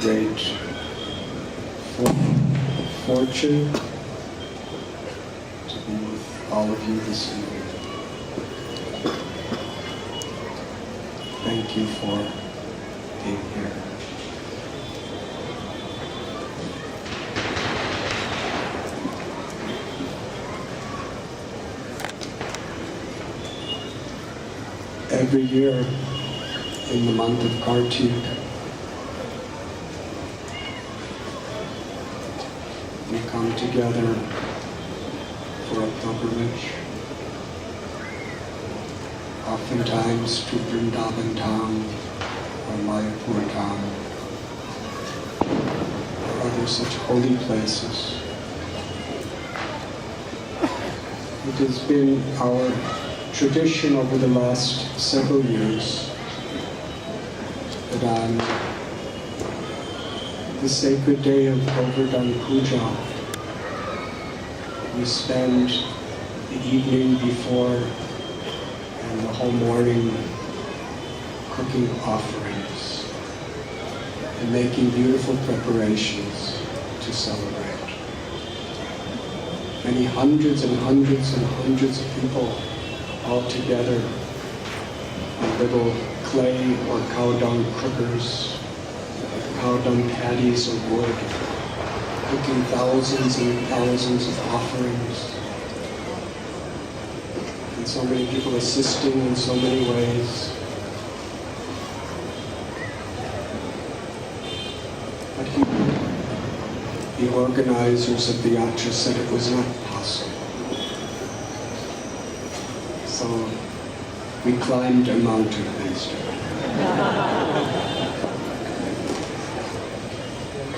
great fortune to be with all of you this evening. Thank you for being here. Every year in the month of Kartik, we come together for a pilgrimage, oftentimes to Vrindavan town or Mayapur town or other such holy places. It has been our tradition over the last several years that on the sacred day of Govardhan Puja, we spend the evening before and the whole morning cooking offerings and making beautiful preparations to celebrate. Many hundreds and hundreds and hundreds of people all together on little clay or cow dung cookers, cow dung patties of wood, cooking thousands and thousands of offerings. And so many people assisting in so many ways. But the organizers of the Yatra said it was not possible. So we climbed a mountain instead.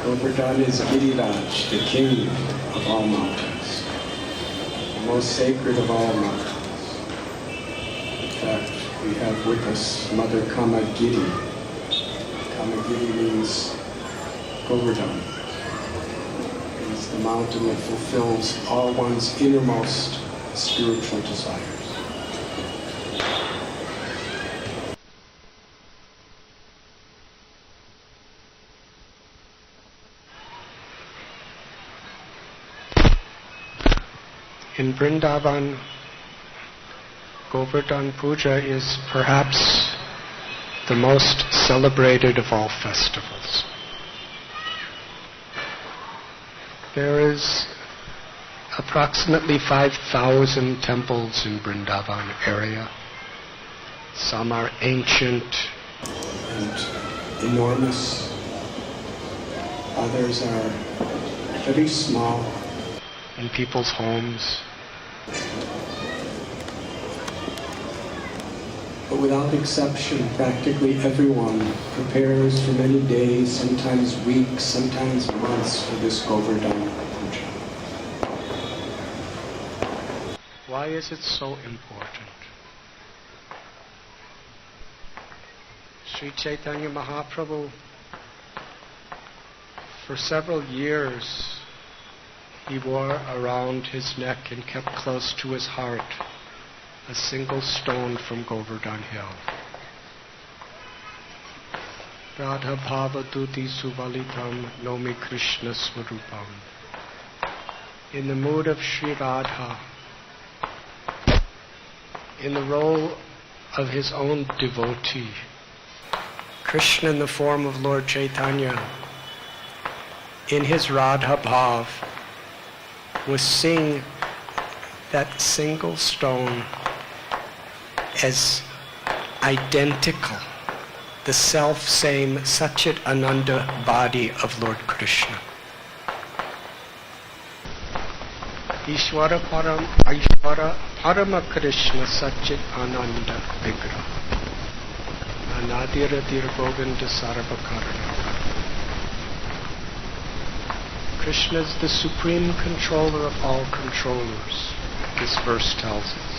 Govardhan is Giriraj, the king of all mountains, the most sacred of all mountains. In fact, we have with us Mother Kamagiri. Kamagiri means Govardhan. It is the mountain that fulfills all one's innermost spiritual desires. In Vrindavan, Govardhan Puja is perhaps the most celebrated of all festivals. There is approximately 5,000 temples in Vrindavan area. Some are ancient and enormous. Others are very small in people's homes. But without exception, practically everyone prepares for many days, sometimes weeks, sometimes months for this Govardhan Puja. Why is it so important? Sri Chaitanya Mahaprabhu, for several years, he wore around his neck and kept close to his heart a single stone from Govardhan Hill. Radha Bhavaduti Suvalitam Nomi Krishna Swarupam. In the mood of Sri Radha, in the role of his own devotee, Krishna in the form of Lord Chaitanya, in his Radha Bhav, was seeing that single stone as identical, the self-same Satchit Ananda body of Lord Krishna. Ishvara Parama Krishna Satchit Ananda Vigraha Anadira Dirgovinda Sarvakaranaka. Krishna is the supreme controller of all controllers, this verse tells us.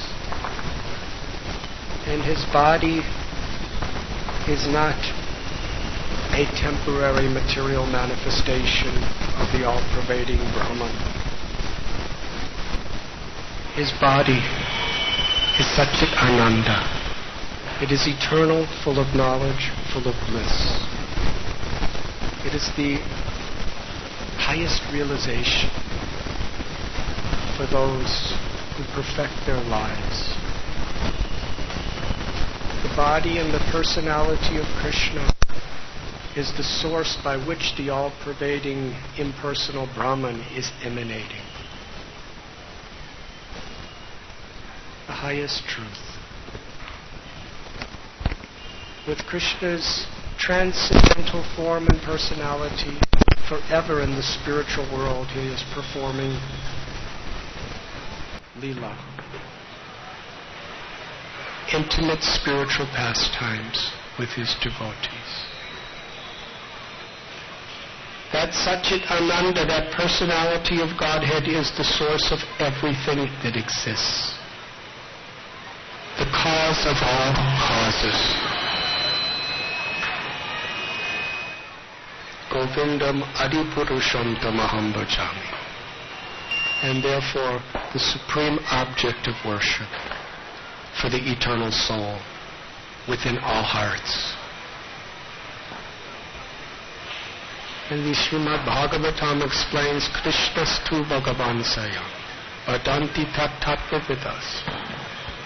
And his body is not a temporary material manifestation of the all-pervading Brahman. His body is Satchit Ananda. It is eternal, full of knowledge, full of bliss. It is the highest realization for those who perfect their lives. The body and the personality of Krishna is the source by which the all-pervading impersonal Brahman is emanating. The highest truth. With Krishna's transcendental form and personality, forever in the spiritual world he is performing Leela. Intimate spiritual pastimes with his devotees. That Satchit Ananda, that personality of Godhead, is the source of everything that exists. The cause of all causes. Govindam Adipurusham Tamaham Bhajami. And therefore the supreme object of worship for the eternal soul within all hearts. And the Srimad Bhagavatam explains Krishnastu Bhagavan Sayam Vadanti Tat Tattvavidas.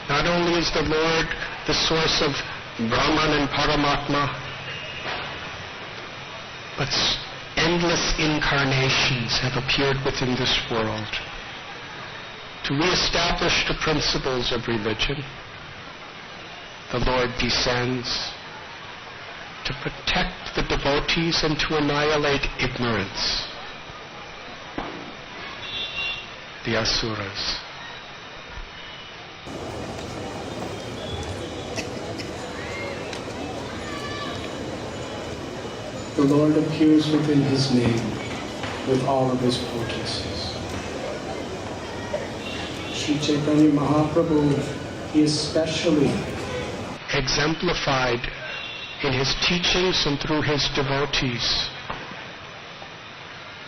Not only is the Lord the source of Brahman and Paramatma, but endless incarnations have appeared within this world to re-establish the principles of religion. The Lord descends to protect the devotees and to annihilate ignorance, the asuras. The Lord appears within his name with all of his potencies. Sri Chaitanya Mahaprabhu, he especially exemplified in his teachings and through his devotees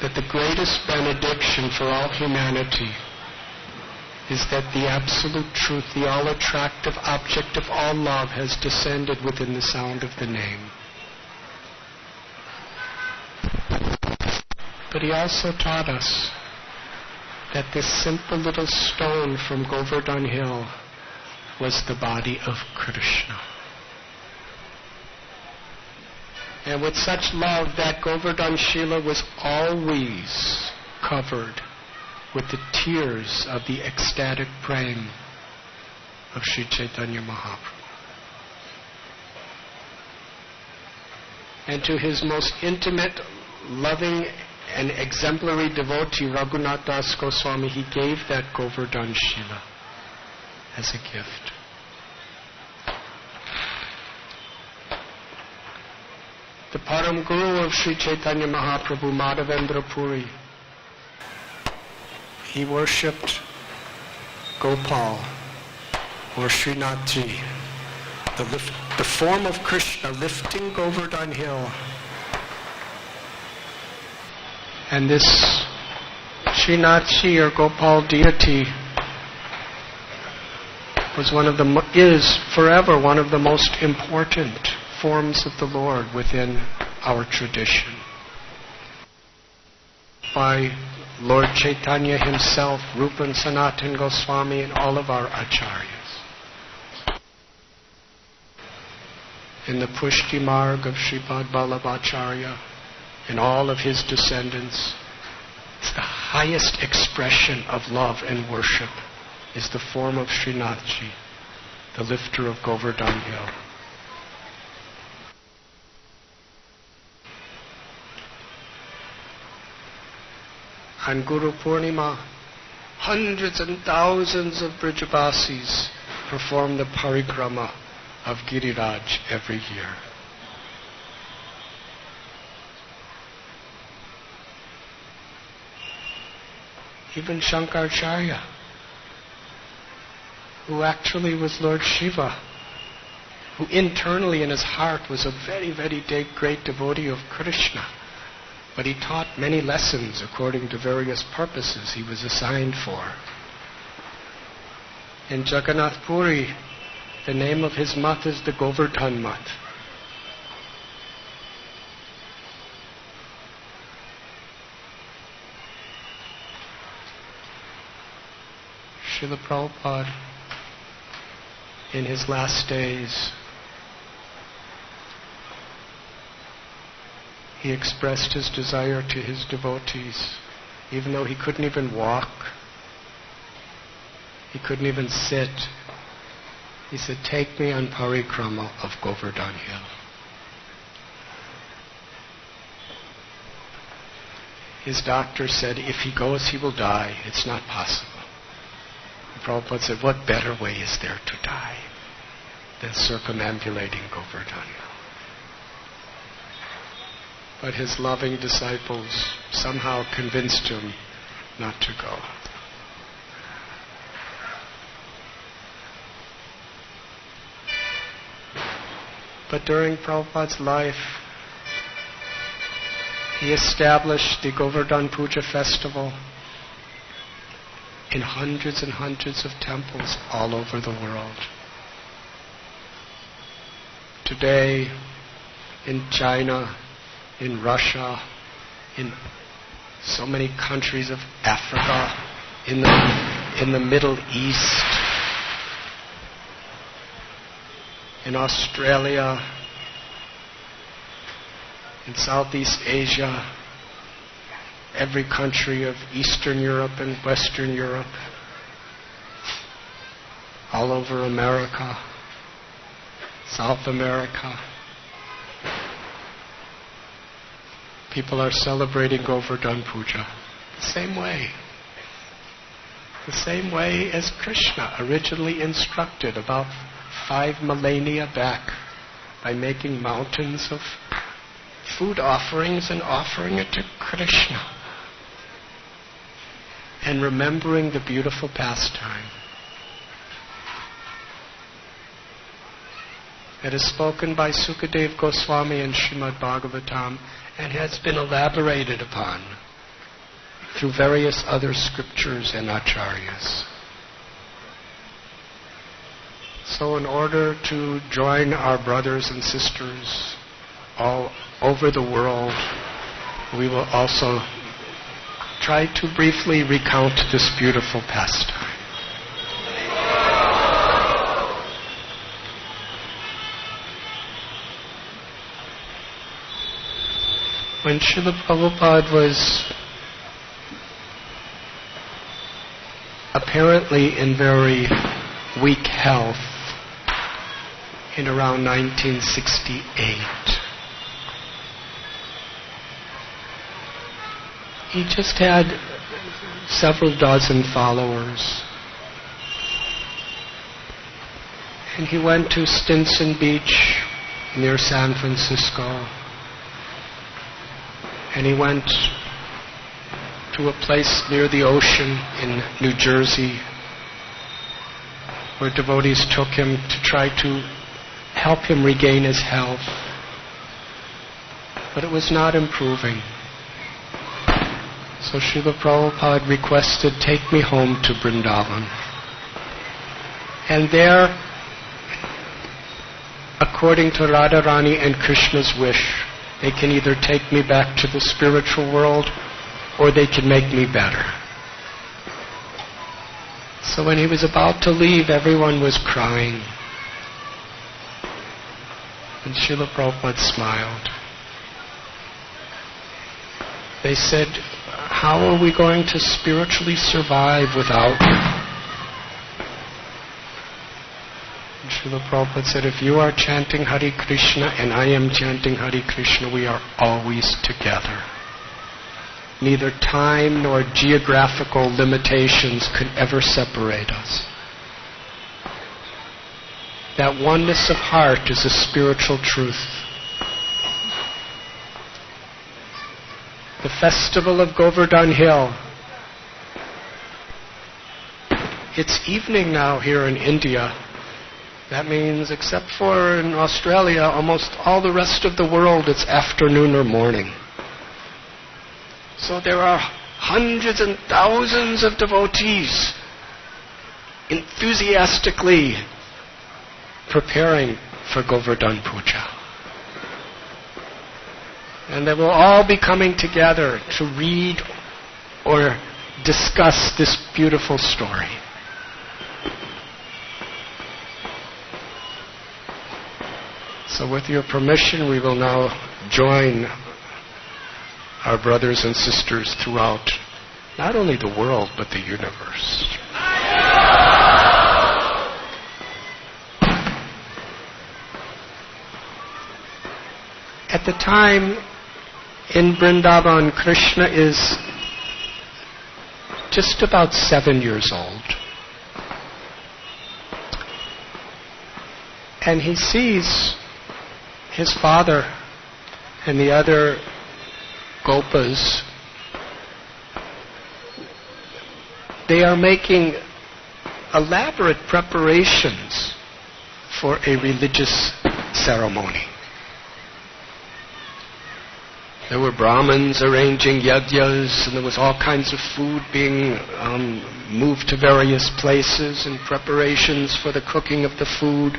that the greatest benediction for all humanity is that the absolute truth, the all-attractive object of all love, has descended within the sound of the name. But he also taught us that this simple little stone from Govardhan Hill was the body of Krishna. And with such love, that Govardhan Shila was always covered with the tears of the ecstatic praying of Sri Chaitanya Mahaprabhu. And to his most intimate, loving, and exemplary devotee, Raghunath Das Goswami, he gave that Govardhan Shila as a gift. The Param Guru of Sri Chaitanya Mahaprabhu, Madhavendra Puri, he worshipped Gopal, or Srinathji, the form of Krishna lifting Govardhan Hill. And this Srinathji, or Gopal deity, is forever one of the most important forms of the Lord within our tradition. By Lord Chaitanya himself, Rupa and Sanatan Goswami, and all of our acharyas. In the Pushti Marg of Sripad Vallabhacharya, and all of his descendants, it's the highest expression of love and worship is the form of Srinathji, the lifter of Govardhan Hill. On Guru Purnima, hundreds and thousands of Brijabasis perform the parikrama of Giriraj every year. Even Shankaracharya, who actually was Lord Shiva, who internally in his heart was a very, very great devotee of Krishna, but he taught many lessons according to various purposes he was assigned for. In Jagannath Puri, the name of his math is the Govardhan Math. Srila Prabhupada, in his last days, he expressed his desire to his devotees, even though he couldn't even walk, he couldn't even sit. He said, "Take me on parikrama of Govardhan Hill." His doctor said, if he goes, he will die. It's not possible. And Prabhupada said, what better way is there to die than circumambulating Govardhan Hill? But his loving disciples somehow convinced him not to go. But during Prabhupada's life, he established the Govardhan Puja festival in hundreds and hundreds of temples all over the world. Today, in China, in Russia, in so many countries of Africa, in the Middle East, in Australia, in Southeast Asia, every country of Eastern Europe and Western Europe, all over America, South America. People are celebrating Govardhan Puja the same way. The same way as Krishna originally instructed about 5 millennia back by making mountains of food offerings and offering it to Krishna and remembering the beautiful pastime. It is spoken by Sukadev Goswami in Srimad Bhagavatam and has been elaborated upon through various other scriptures and acharyas. So in order to join our brothers and sisters all over the world, we will also try to briefly recount this beautiful pastime. When Srila Prabhupada was apparently in very weak health in around 1968, he just had several dozen followers. And he went to Stinson Beach near San Francisco. And he went to a place near the ocean in New Jersey where devotees took him to try to help him regain his health. But it was not improving. So Srila Prabhupada requested, take me home to Vrindavan. And there, according to Radharani and Krishna's wish, they can either take me back to the spiritual world or they can make me better. So when he was about to leave, everyone was crying. And Srila Prabhupada smiled. They said, how are we going to spiritually survive without you? And Srila Prabhupada said, if you are chanting Hare Krishna and I am chanting Hare Krishna, we are always together. Neither time nor geographical limitations could ever separate us. That oneness of heart is a spiritual truth. The festival of Govardhan Hill. It's evening now here in India. That means, except for in Australia, almost all the rest of the world, it's afternoon or morning. So there are hundreds and thousands of devotees enthusiastically preparing for Govardhan Puja. And they will all be coming together to read or discuss this beautiful story. So with your permission, we will now join our brothers and sisters throughout not only the world, but the universe. At the time in Vrindavan, Krishna is just about 7 years old. And he sees his father and the other Gopas. They are making elaborate preparations for a religious ceremony. There were Brahmins arranging yagyas, and there was all kinds of food being moved to various places and preparations for the cooking of the food.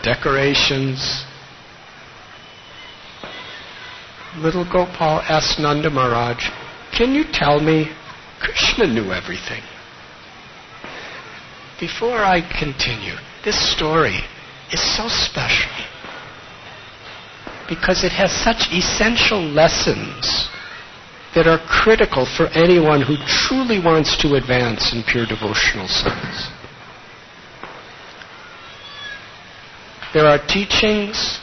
Decorations. Little Gopal asked Nanda Maharaj, "Can you tell me?" Krishna knew everything. Before I continue, this story is so special because it has such essential lessons that are critical for anyone who truly wants to advance in pure devotional service. There are teachings.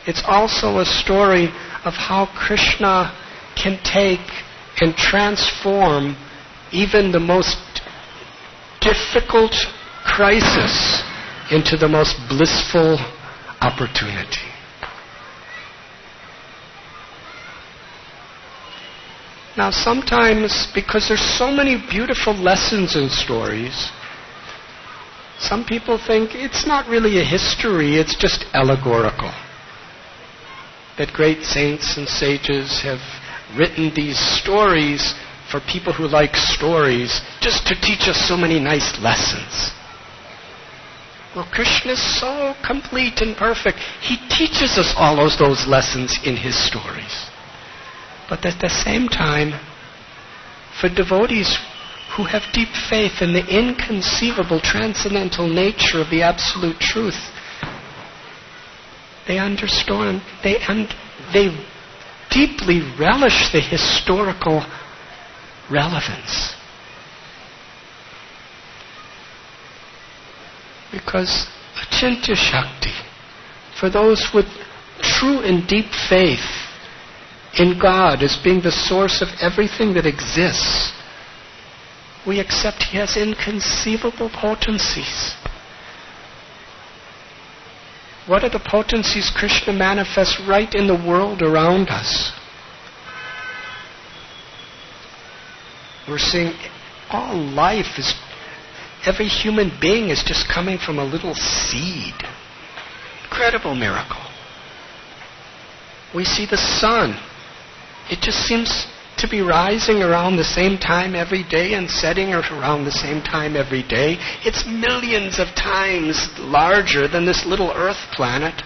It's also a story of how Krishna can take and transform even the most difficult crisis into the most blissful opportunity. Now sometimes, because there's so many beautiful lessons in stories, some people think it's not really a history, it's just allegorical. That great saints and sages have written these stories for people who like stories just to teach us so many nice lessons. Well, Krishna is so complete and perfect. He teaches us all those lessons in his stories. But at the same time, for devotees who have deep faith in the inconceivable transcendental nature of the absolute truth, they understand, they deeply relish the historical relevance. Because Achintya Shakti, for those with true and deep faith in God as being the source of everything that exists, we accept He has inconceivable potencies. What are the potencies Krishna manifests right in the world around us? We're seeing all life is, every human being is just coming from a little seed. Incredible miracle. We see the sun. It just seems to be rising around the same time every day and setting around the same time every day. It's millions of times larger than this little Earth planet.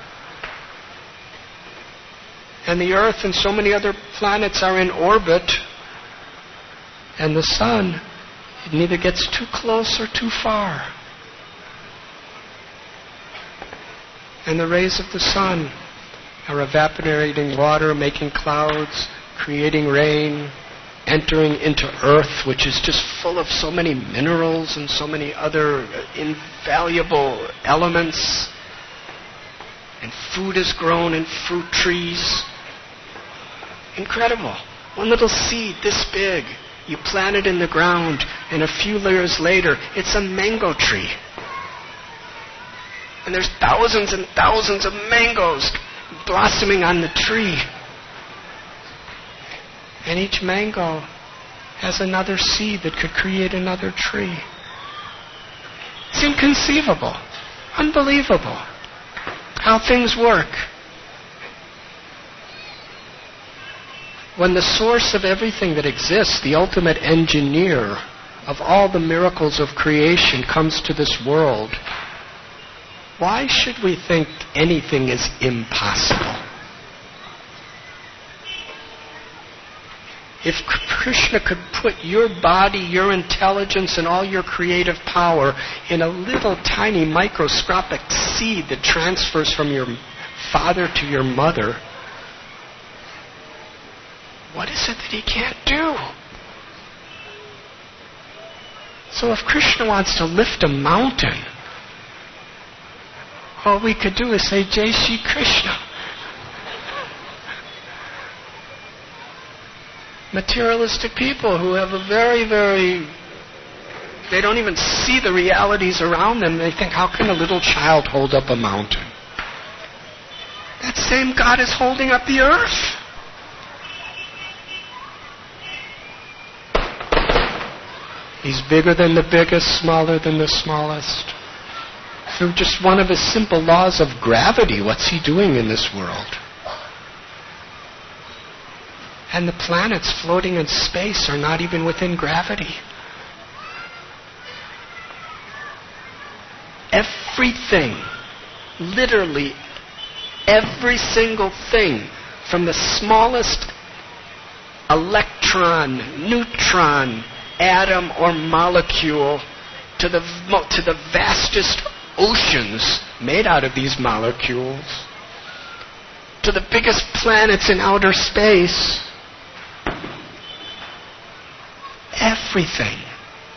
And the Earth and so many other planets are in orbit. And the sun, it neither gets too close or too far. And the rays of the sun are evaporating water, making clouds, creating rain, entering into earth, which is just full of so many minerals and so many other invaluable elements. And food is grown in fruit trees. Incredible. One little seed this big, you plant it in the ground, and a few years later, it's a mango tree. And there's thousands and thousands of mangoes blossoming on the tree. And each mango has another seed that could create another tree. It's inconceivable, unbelievable how things work. When the source of everything that exists, the ultimate engineer of all the miracles of creation, comes to this world, why should we think anything is impossible? If Krishna could put your body, your intelligence, and all your creative power in a little tiny microscopic seed that transfers from your father to your mother, what is it that he can't do? So if Krishna wants to lift a mountain, all we could do is say, Jai Shri Krishna. Materialistic people who have a they don't even see the realities around them. They think, how can a little child hold up a mountain? That same God is holding up the earth. He's bigger than the biggest, smaller than the smallest. Through just one of his simple laws of gravity, what's he doing in this world? And the planets floating in space are not even within gravity. Everything, literally every single thing, from the smallest electron, neutron, atom or molecule to the vastest oceans made out of these molecules, to the biggest planets in outer space. Everything,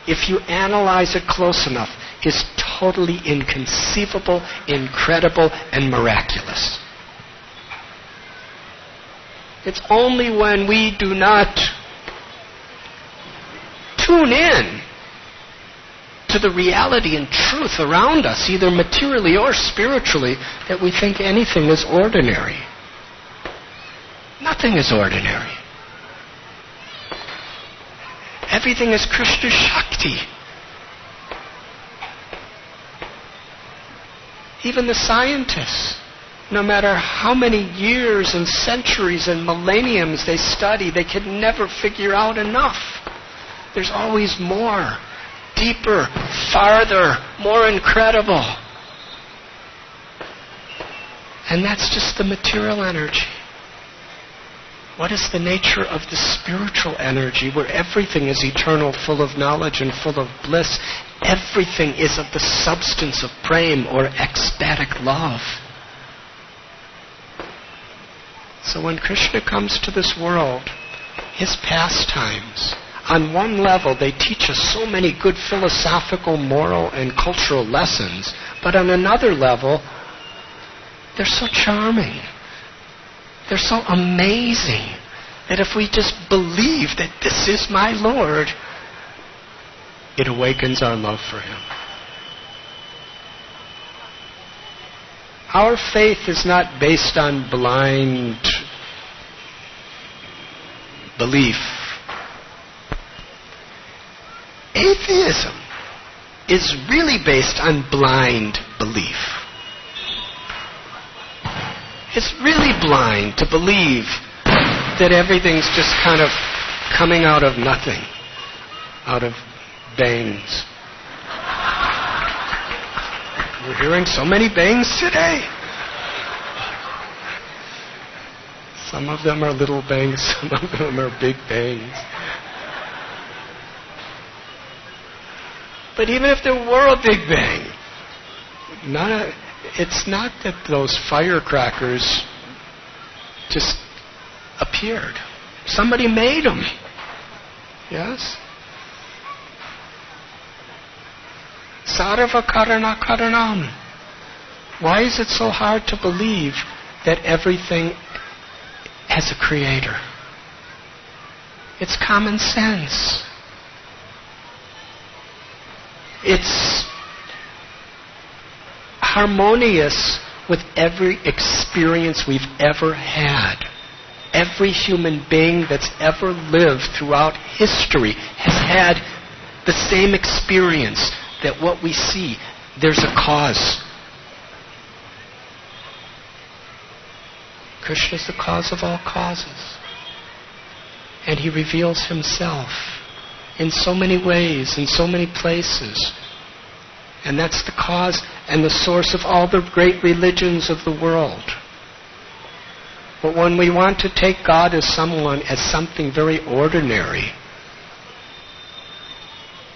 if you analyze it close enough, is totally inconceivable, incredible, and miraculous. It's only when we do not tune in to the reality and truth around us, either materially or spiritually, that we think anything is ordinary. Nothing is ordinary. Everything is Krishna Shakti. Even the scientists, no matter how many years and centuries and millenniums they study, they can never figure out enough. There's always more, deeper, farther, more incredible. And that's just the material energy. What is the nature of the spiritual energy, where everything is eternal, full of knowledge and full of bliss? Everything is of the substance of prema, or ecstatic love. So when Krishna comes to this world, his pastimes, on one level they teach us so many good philosophical, moral, and cultural lessons, but on another level, they're so charming. They're so amazing that if we just believe that this is my Lord, it awakens our love for him. Our faith is not based on blind belief. Atheism is really based on blind belief. It's really blind to believe that everything's just kind of coming out of nothing, out of bangs. We're hearing so many bangs today. Some of them are little bangs, some of them are big bangs. But even if there were a big bang, it's not that those firecrackers just appeared. Somebody made them. Yes? Sarva karana karanam. Why is it so hard to believe that everything has a creator? It's common sense. It's harmonious with every experience we've ever had. Every human being that's ever lived throughout history has had the same experience, that what we see, there's a cause. Krishna is the cause of all causes. And he reveals himself in so many ways, in so many places. And that's the cause and the source of all the great religions of the world. But when we want to take God as something very ordinary,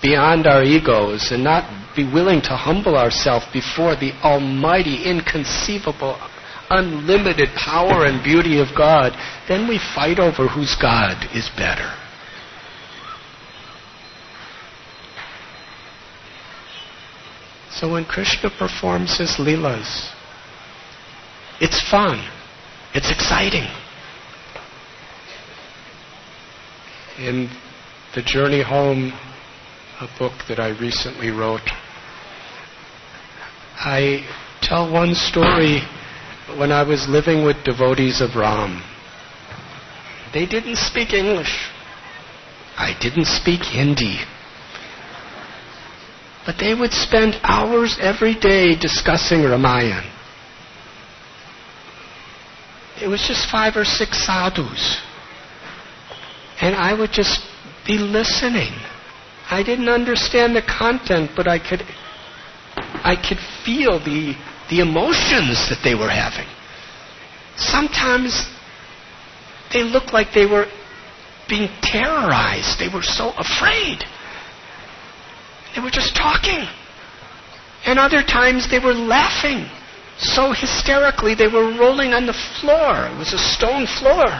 beyond our egos, and not be willing to humble ourselves before the almighty, inconceivable, unlimited power and beauty of God, then we fight over whose God is better. So when Krishna performs his leelas, it's fun. It's exciting. In The Journey Home, a book that I recently wrote, I tell one story when I was living with devotees of Ram. They didn't speak English. I didn't speak Hindi. But they would spend hours every day discussing Ramayana. It was just 5 or 6 sadhus. And I would just be listening. I didn't understand the content, but I could feel the emotions that they were having. Sometimes they looked like they were being terrorized. They were so afraid. They were just talking. And other times they were laughing so hysterically they were rolling on the floor. It was a stone floor.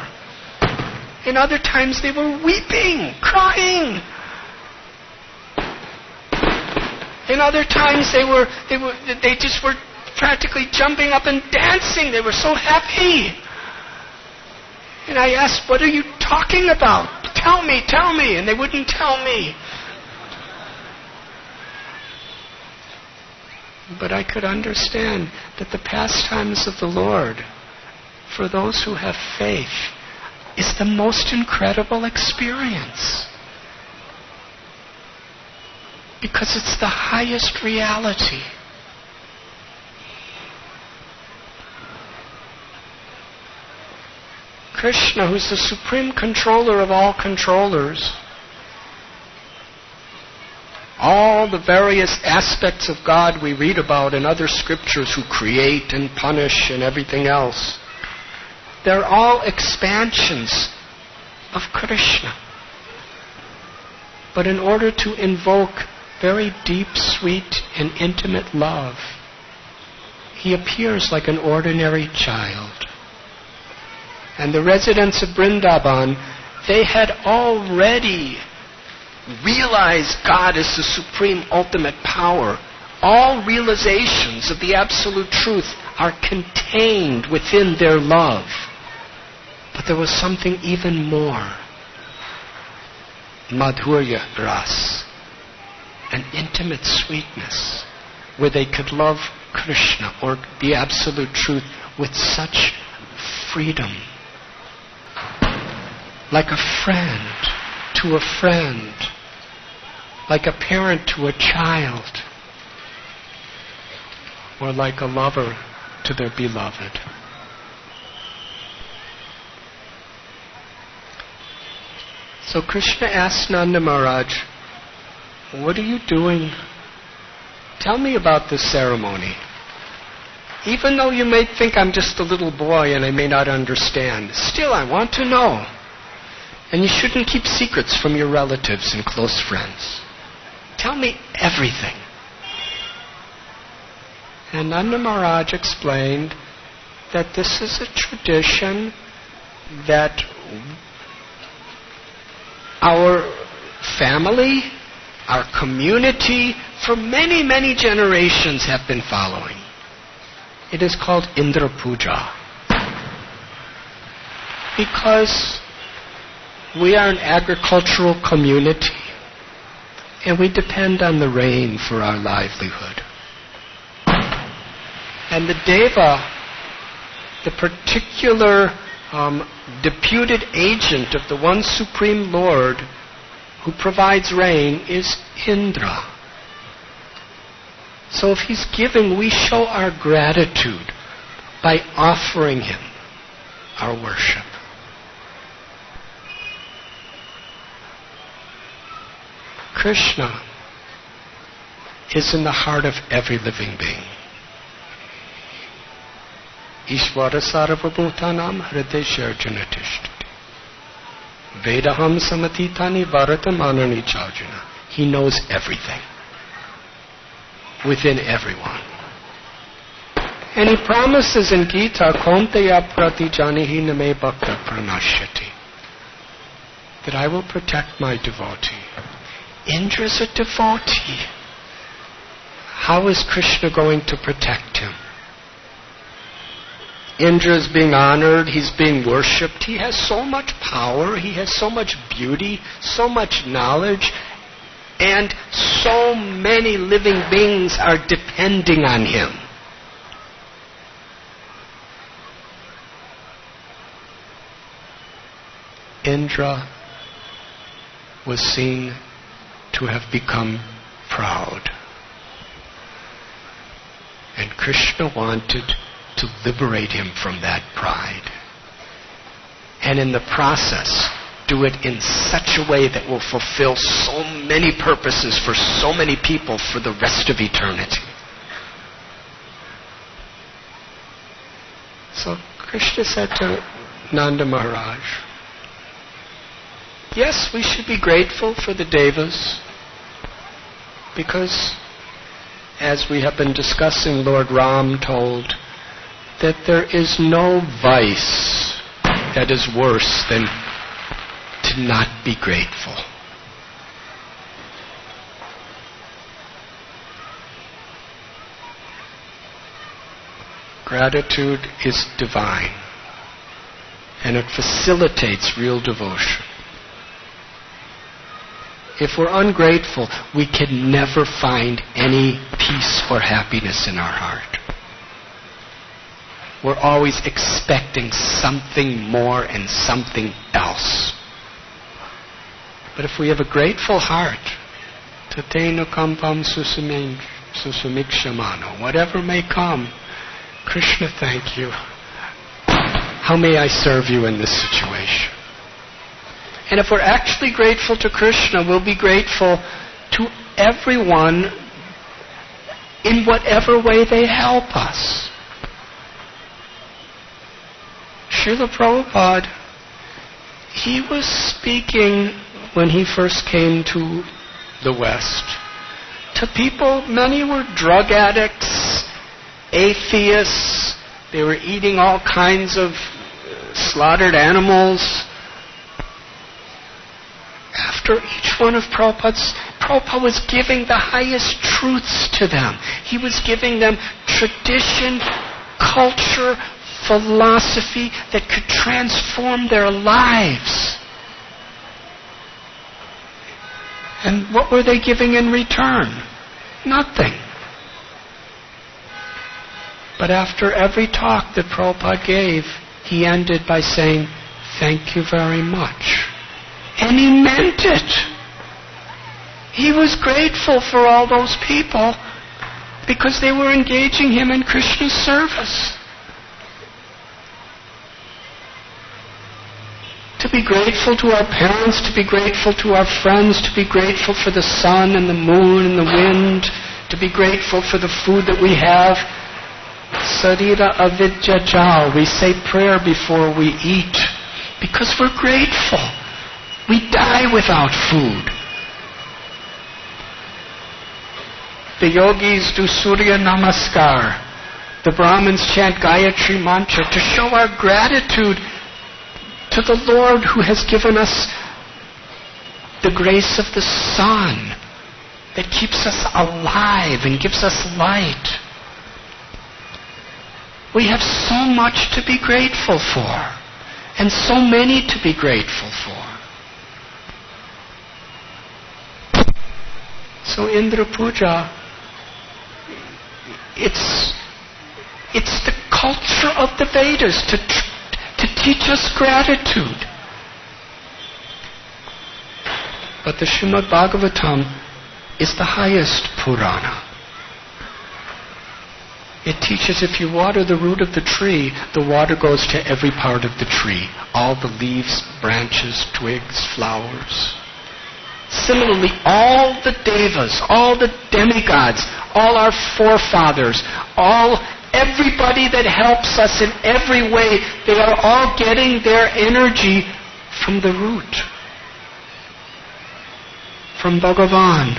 And other times they were weeping, crying. And other times they just were practically jumping up and dancing. They were so happy. And I asked, "What are you talking about? Tell me. And they wouldn't tell me. But I could understand that the pastimes of the Lord, for those who have faith, is the most incredible experience. Because it's the highest reality. Krishna, who's the supreme controller of all controllers, all the various aspects of God we read about in other scriptures, who create and punish and everything else, they're all expansions of Krishna. But in order to invoke very deep, sweet, and intimate love, he appears like an ordinary child. And the residents of Vrindavan, they had already realized God as the supreme ultimate power. All realizations of the absolute truth are contained within their love. But there was something even more. Madhurya ras, an intimate sweetness, where they could love Krishna or the absolute truth with such freedom. Like a friend to a friend, like a parent to a child, or like a lover to their beloved. So Krishna asked Nanda Maharaj, "What are you doing? Tell me about this ceremony. Even though you may think I'm just a little boy and I may not understand, still I want to know. And you shouldn't keep secrets from your relatives and close friends. Tell me everything." And Nanda Maharaj explained that this is a tradition that our family, our community, for many, many generations have been following. It is called Indra Puja. Because we are an agricultural community, and we depend on the rain for our livelihood. And the Deva, the particular deputed agent of the one Supreme Lord who provides rain, is Indra. So if he's giving, we show our gratitude by offering him our worship. Krishna is in the heart of every living being. Ishvara sarvabhutanam hridayasharjana tishtati. Vedaham samatitani varatamanani charjana. He knows everything. Within everyone. And he promises in Gita, Konteya pratijanihi name bhakta pranashyati, that I will protect my devotee. Indra's a devotee. How is Krishna going to protect him? Indra is being honored, he's being worshipped, he has so much power, he has so much beauty, so much knowledge, and so many living beings are depending on him. Indra was seen to have become proud. And Krishna wanted to liberate him from that pride. And in the process, do it in such a way that will fulfill so many purposes for so many people for the rest of eternity. So Krishna said to Nanda Maharaj, yes, we should be grateful for the devas, because as we have been discussing, Lord Ram told that there is no vice that is worse than to not be grateful. Gratitude is divine, and it facilitates real devotion. If we're ungrateful, we can never find any peace or happiness in our heart. We're always expecting something more and something else. But if we have a grateful heart, tatena kampam susumikshamano, whatever may come, Krishna, thank you. How may I serve you in this situation? And if we're actually grateful to Krishna, we'll be grateful to everyone in whatever way they help us. Srila Prabhupada, he was speaking when he first came to the West to people. Many were drug addicts, atheists. They were eating all kinds of slaughtered animals. After each one of Prabhupada was giving the highest truths to them. He was giving them tradition, culture, philosophy that could transform their lives. And what were they giving in return? Nothing. But after every talk that Prabhupada gave, he ended by saying, "Thank you very much." And he meant it. He was grateful for all those people because they were engaging him in Krishna's service. To be grateful to our parents, to be grateful to our friends, to be grateful for the sun and the moon and the wind, to be grateful for the food that we have. Sarira avidya jal. We say prayer before we eat because we're grateful. We die without food. The yogis do Surya Namaskar. The Brahmins chant Gayatri Mantra to show our gratitude to the Lord who has given us the grace of the sun that keeps us alive and gives us light. We have so much to be grateful for, and so many to be grateful for. So Indra Puja, it's the culture of the Vedas to teach us gratitude. But the Srimad Bhagavatam is the highest Purana. It teaches if you water the root of the tree, the water goes to every part of the tree. All the leaves, branches, twigs, flowers. Similarly, all the devas, all the demigods, all our forefathers, all everybody that helps us in every way, they are all getting their energy from the root, from Bhagavan.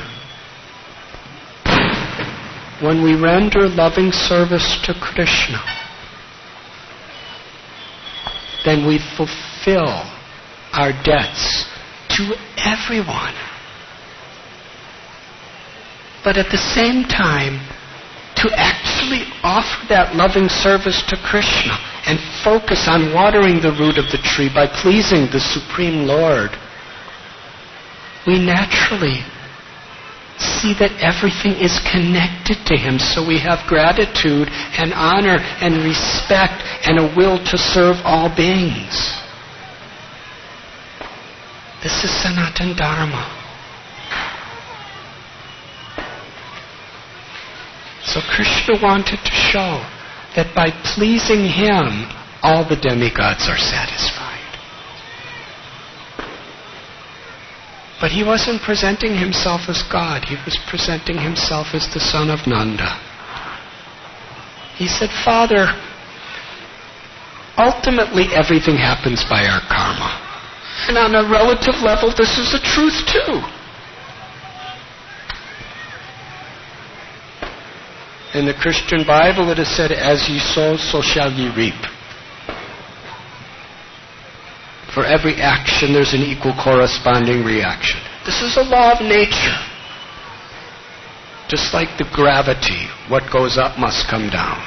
When we render loving service to Krishna, then we fulfill our debts to everyone. But at the same time, to actually offer that loving service to Krishna and focus on watering the root of the tree by pleasing the Supreme Lord, we naturally see that everything is connected to Him. So we have gratitude and honor and respect and a will to serve all beings. This is Sanatana Dharma. So Krishna wanted to show that by pleasing Him, all the demigods are satisfied. But He wasn't presenting Himself as God. He was presenting Himself as the son of Nanda. He said, Father, ultimately everything happens by our karma. And on a relative level, this is the truth too. In the Christian Bible it is said, as ye sow, so shall ye reap. For every action there's an equal corresponding reaction. This is a law of nature. Just like the gravity, what goes up must come down.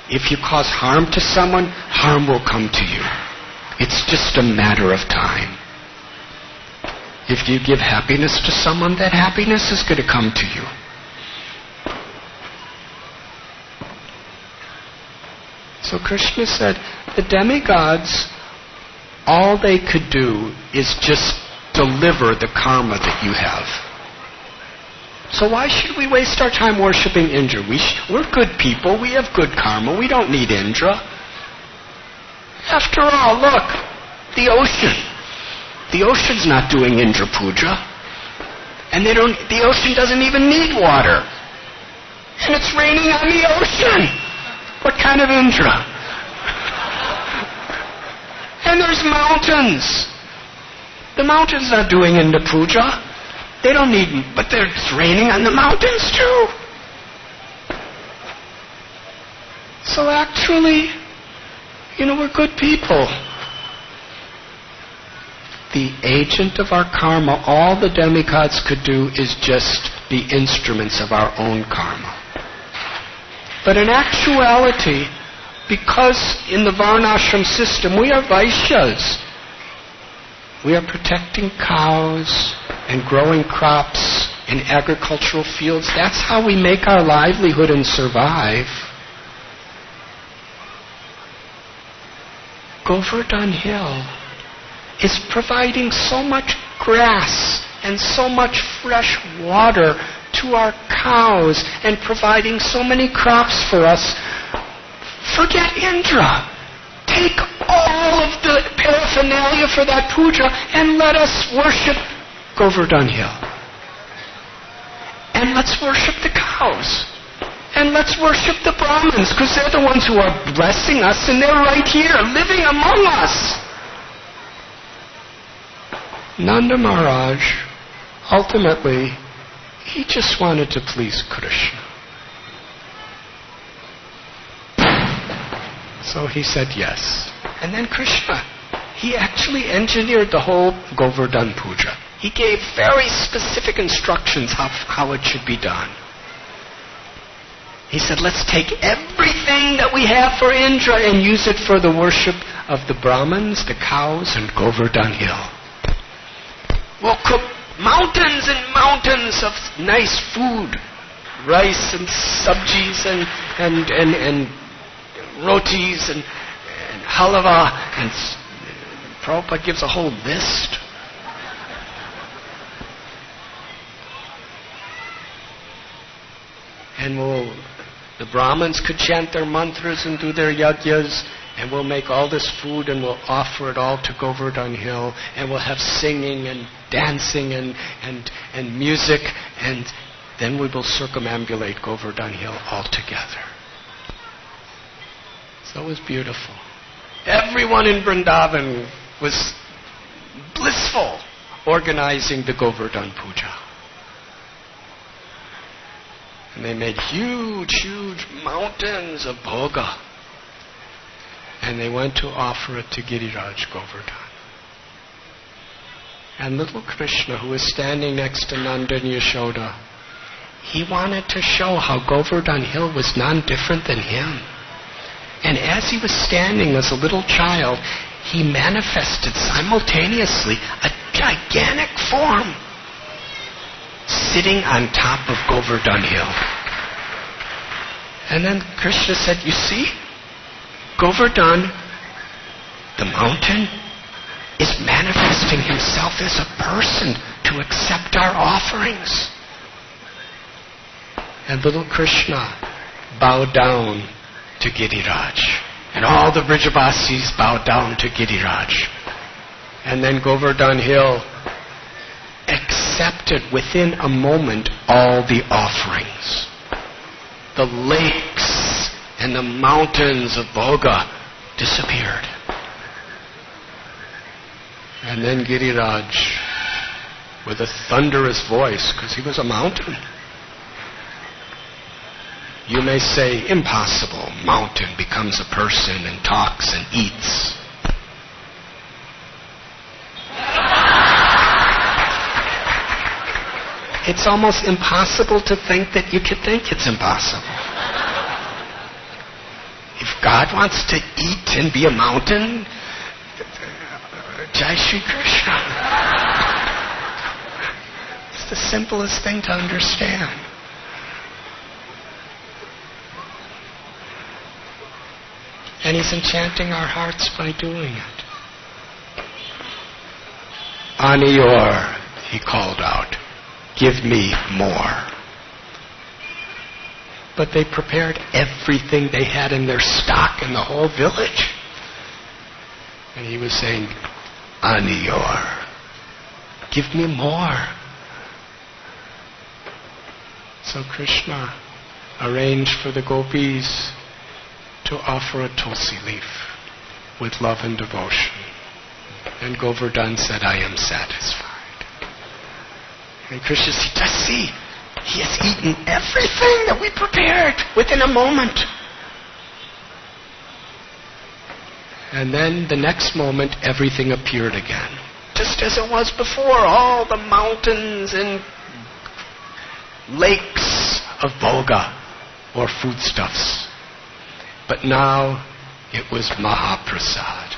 If you cause harm to someone, harm will come to you. It's just a matter of time. If you give happiness to someone, that happiness is going to come to you. So Krishna said, the demigods, all they could do is just deliver the karma that you have. So why should we waste our time worshipping Indra? We're good people. We have good karma. We don't need Indra. After all, look, the ocean. The ocean's not doing Indra Puja. And the ocean doesn't even need water. And it's raining on the ocean. What kind of Indra? And there's mountains. The mountain's not doing Indra Puja. They don't need, but it's raining on the mountains too. So actually, we're good people. The agent of our karma, all the demigods could do is just be instruments of our own karma. But in actuality, because in the Varnashram system we are Vaishyas, we are protecting cows and growing crops in agricultural fields. That's how we make our livelihood and survive. Govardhan Hill is providing so much grass and so much fresh water to our cows and providing so many crops for us. Forget Indra. Take all of the paraphernalia for that puja and let us worship Govardhan Hill. And let's worship the cows. And let's worship the Brahmins, because they're the ones who are blessing us and they're right here, living among us. Nanda Maharaj, ultimately, he just wanted to please Krishna. So he said yes. And then Krishna, he actually engineered the whole Govardhan Puja. He gave very specific instructions how it should be done. He said, let's take everything that we have for Indra and use it for the worship of the Brahmins, the cows, and Govardhan Hill. We'll cook mountains and mountains of nice food, rice and sabjis and rotis and halava, and Prabhupada gives a whole list. And the Brahmins could chant their mantras and do their yajnas, and we'll make all this food and we'll offer it all to Govardhan Hill, and we'll have singing and dancing and music, and then we will circumambulate Govardhan Hill altogether. So it was beautiful. Everyone in Vrindavan was blissful, organizing the Govardhan Puja. And they made huge, huge mountains of bhoga. And they went to offer it to Giriraj Govardhan. And little Krishna, who was standing next to Nanda and Yashoda, he wanted to show how Govardhan Hill was none different than him. And as he was standing as a little child, he manifested simultaneously a gigantic form sitting on top of Govardhan Hill. And then Krishna said, you see, Govardhan, the mountain, is manifesting himself as a person to accept our offerings. And little Krishna bowed down to Giriraj. And all the Vrijavasis bowed down to Giriraj. And then Govardhan Hill accepted within a moment all the offerings. The lakes and the mountains of Bhoga disappeared. And then Giriraj, with a thunderous voice, because he was a mountain. You may say, impossible, mountain becomes a person and talks and eats. It's almost impossible to think that you could think it's impossible. If God wants to eat and be a mountain, Jai Shri Krishna. It's the simplest thing to understand. And he's enchanting our hearts by doing it. Aniyor, he called out, give me more. But they prepared everything they had in their stock in the whole village. And he was saying, Aniyor, give me more. So Krishna arranged for the gopis to offer a tulsi leaf with love and devotion. And Govardhan said, I am satisfied. And Krishna said, just see, he has eaten everything that we prepared within a moment. And then the next moment, everything appeared again. Just as it was before, all the mountains and lakes of bhoga or foodstuffs. But now it was Mahaprasad.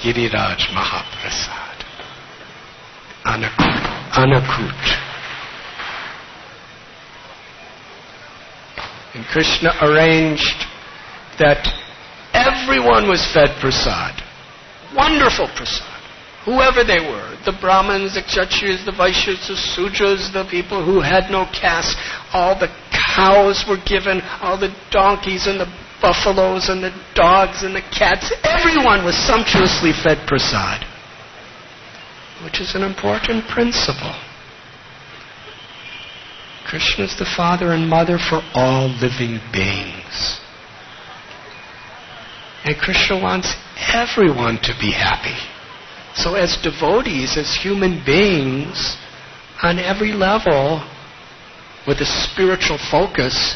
Giriraj Mahaprasad. Anakut. And Krishna arranged that everyone was fed prasad. Wonderful prasad. Whoever they were. The Brahmins, the Kshatriyas, the Vaishyas, the Sudras, the people who had no caste. All the cows were given. All the donkeys and the buffaloes and the dogs and the cats. Everyone was sumptuously fed prasad. Which is an important principle. Krishna is the father and mother for all living beings. And Krishna wants everyone to be happy. So as devotees, as human beings, on every level, with a spiritual focus,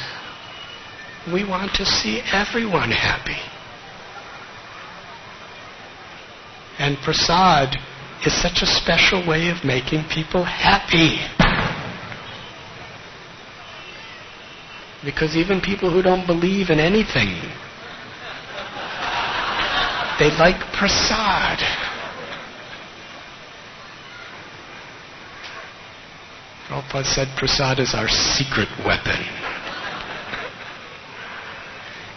we want to see everyone happy. And prasad is such a special way of making people happy. Because even people who don't believe in anything, they like prasad. Prabhupada said prasad is our secret weapon.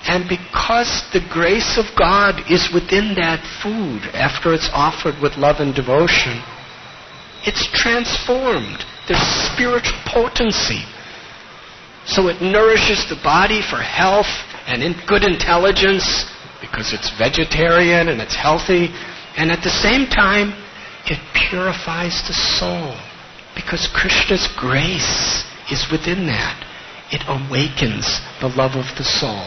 And because the grace of God is within that food after it's offered with love and devotion, it's transformed. There's spiritual potency. So it nourishes the body for health and in good intelligence because it's vegetarian and it's healthy. And at the same time, it purifies the soul because Krishna's grace is within that. It awakens the love of the soul.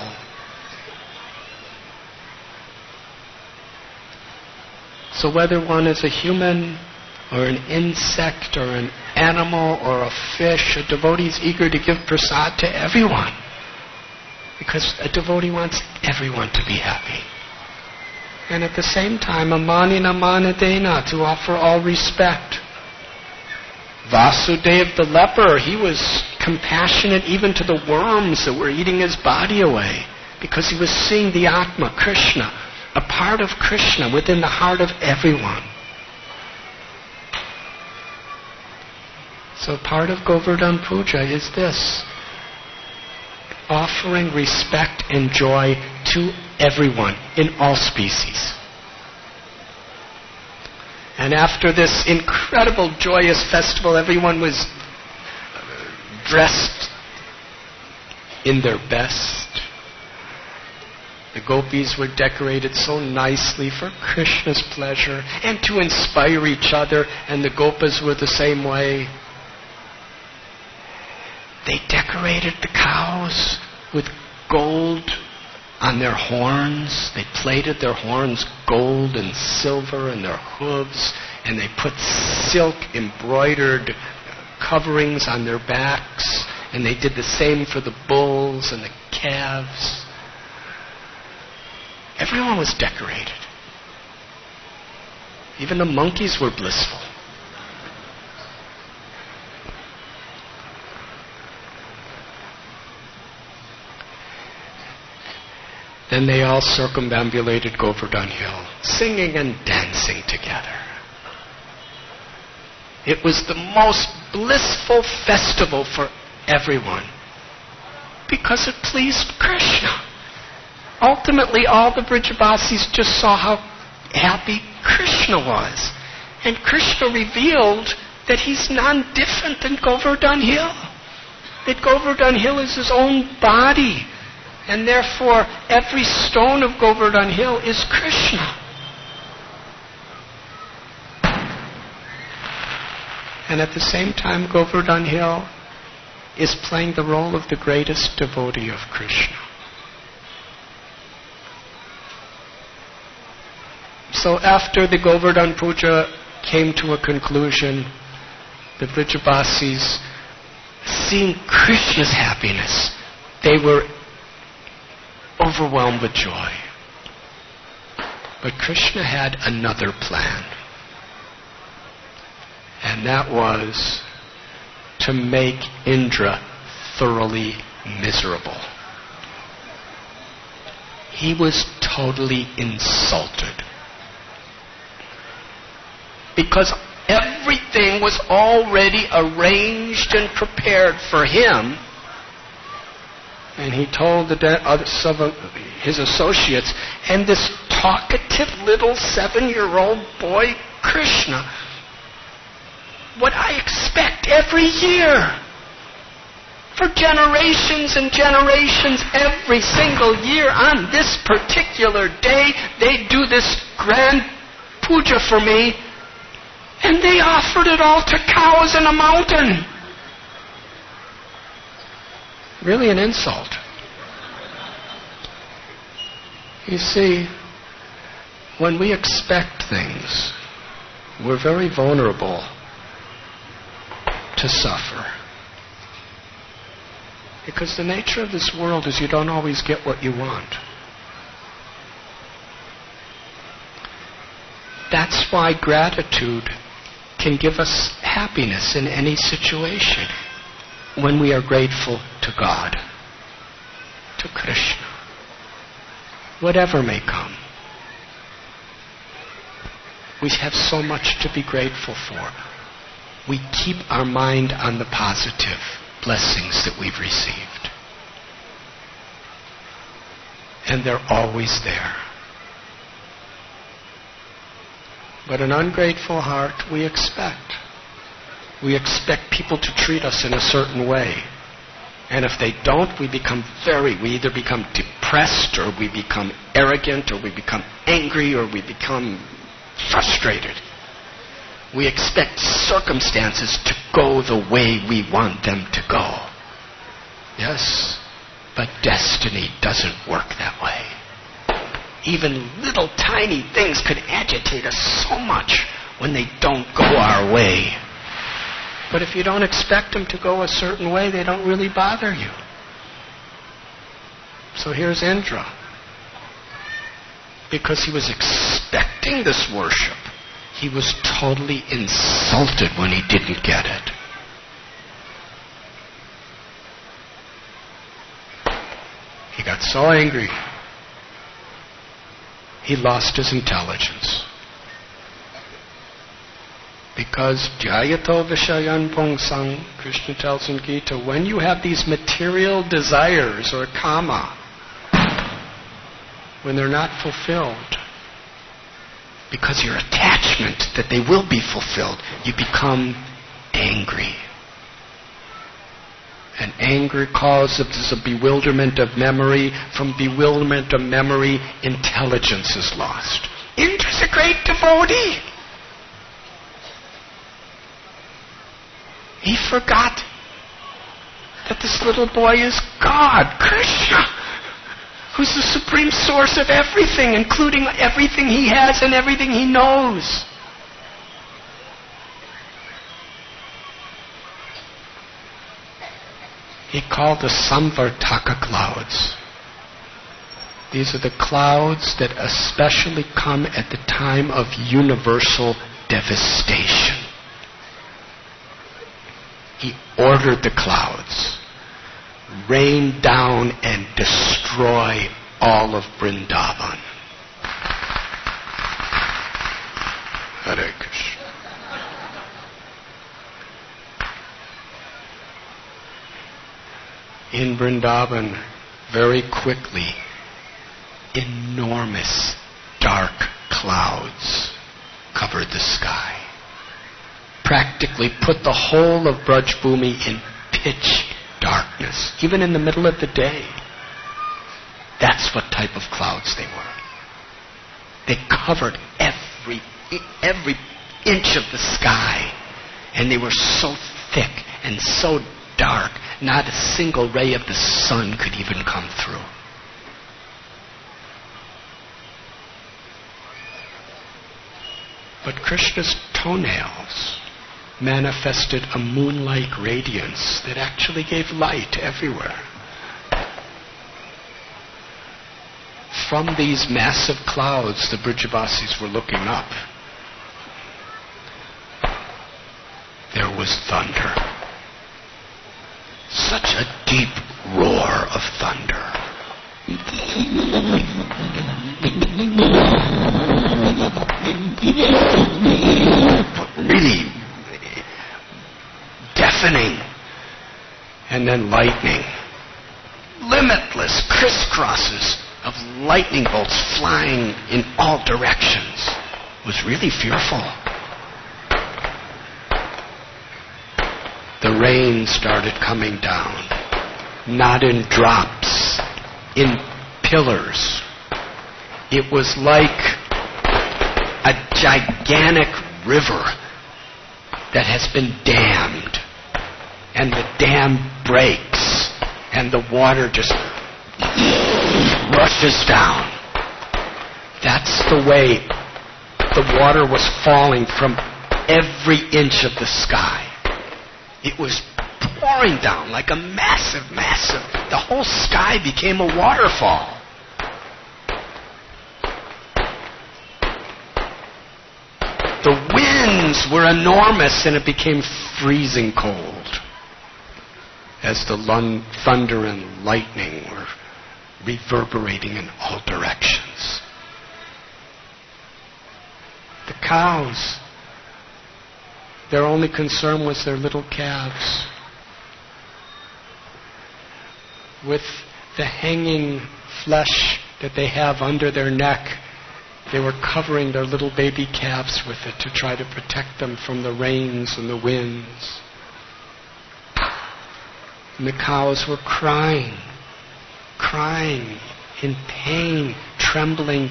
So whether one is a human or an insect or an animal or a fish, a devotee is eager to give prasad to everyone. Because a devotee wants everyone to be happy. And at the same time, amanina manadena, to offer all respect. Vasudeva the leper, he was compassionate even to the worms that were eating his body away. Because he was seeing the Atma, Krishna, a part of Krishna within the heart of everyone. So part of Govardhan Puja is this: offering respect and joy to everyone in all species. And after this incredible, joyous festival, everyone was dressed in their best. The gopis were decorated so nicely for Krishna's pleasure and to inspire each other, and the gopas were the same way. They decorated the cows with gold on their horns. They plated their horns gold and silver and their hooves, and they put silk embroidered coverings on their backs, and they did the same for the bulls and the calves. Everyone was decorated. Even the monkeys were blissful. Then they all circumambulated Govardhan Hill, singing and dancing together. It was the most blissful festival for everyone because it pleased Krishna. Ultimately, all the Vrijabasis just saw how happy Krishna was. And Krishna revealed that he's none different than Govardhan Hill. That Govardhan Hill is his own body. And therefore, every stone of Govardhan Hill is Krishna. And at the same time, Govardhan Hill is playing the role of the greatest devotee of Krishna. So after the Govardhan Puja came to a conclusion, the Vrijabasis, seeing Krishna's happiness, they were overwhelmed with joy. But Krishna had another plan. And that was to make Indra thoroughly miserable. He was totally insulted. Because everything was already arranged and prepared for him. And he told some of his associates, and this talkative little 7-year-old boy, Krishna, what I expect every year. For generations and generations, every single year on this particular day, they do this grand puja for me, and they offered it all to cows in a mountain. Really an insult. You see, when we expect things, we're very vulnerable to suffer. Because the nature of this world is you don't always get what you want. That's why gratitude can give us happiness in any situation. When we are grateful to God, to Krishna, whatever may come. We have so much to be grateful for. We keep our mind on the positive blessings that we've received. And they're always there. But an ungrateful heart, we expect. We expect people to treat us in a certain way. And if they don't, we either become depressed, or we become arrogant, or we become angry, or we become frustrated. We expect circumstances to go the way we want them to go. Yes, but destiny doesn't work that way. Even little tiny things could agitate us so much when they don't go our way. But if you don't expect them to go a certain way, they don't really bother you. So here's Indra. Because he was expecting this worship, he was totally insulted when he didn't get it. He got so angry, he lost his intelligence. Because Jayato Vishayan Pongsang, Krishna tells in Gita, when you have these material desires or kama, when they're not fulfilled, because your attachment that they will be fulfilled, you become angry. And anger causes a bewilderment of memory. From bewilderment of memory, intelligence is lost. Indra's a great devotee. He forgot that this little boy is God, Krishna, who's the supreme source of everything, including everything he has and everything he knows. He called the Samvartaka clouds. These are the clouds that especially come at the time of universal devastation. He ordered the clouds, rain down and destroy all of Vrindavan. Hare Krishna. In Vrindavan, very quickly, enormous dark clouds covered the sky. Practically put the whole of Braj Bhumi in pitch darkness, even in the middle of the day. That's what type of clouds they were. They covered every inch of the sky, and they were so thick and so dark, not a single ray of the sun could even come through. But Krishna's toenails manifested a moon-like radiance that actually gave light everywhere. From these massive clouds, the Brijavasis were looking up. There was thunder. Such a deep roar of thunder. Really deafening. And then lightning. Limitless crisscrosses of lightning bolts flying in all directions. It was really fearful. The rain started coming down, not in drops, in pillars. It was like a gigantic river that has been dammed, and the dam breaks, and the water just rushes down. That's the way the water was falling from every inch of the sky. It was pouring down like a massive, the whole sky became a waterfall. The winds were enormous, and it became freezing cold as the thunder and lightning were reverberating in all directions. The cows, their only concern was their little calves. With the hanging flesh that they have under their neck, they were covering their little baby calves with it to try to protect them from the rains and the winds. And the cows were crying in pain, trembling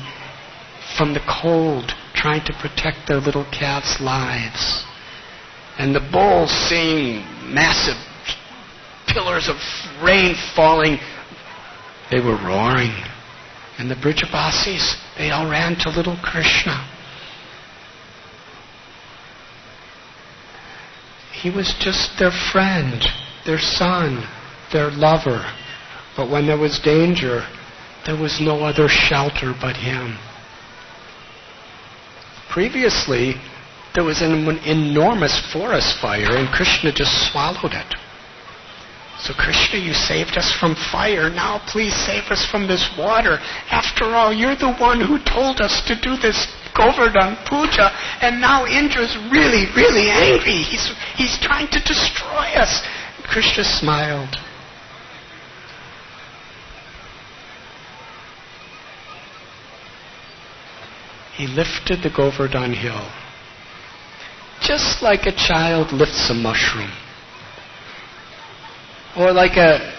from the cold, trying to protect their little calves' lives. And the bulls, seeing massive pillars of rain falling, they were roaring. And the Brijabasis, they all ran to little Krishna. He was just their friend, their son, their lover. But when there was danger, there was no other shelter but him. Previously, there was an enormous forest fire and Krishna just swallowed it. So Krishna, you saved us from fire. Now please save us from this water. After all, you're the one who told us to do this Govardhan Puja, and now Indra's really, really angry. He's trying to destroy us. Krishna smiled. He lifted the Govardhan hill, just like a child lifts a mushroom, or like a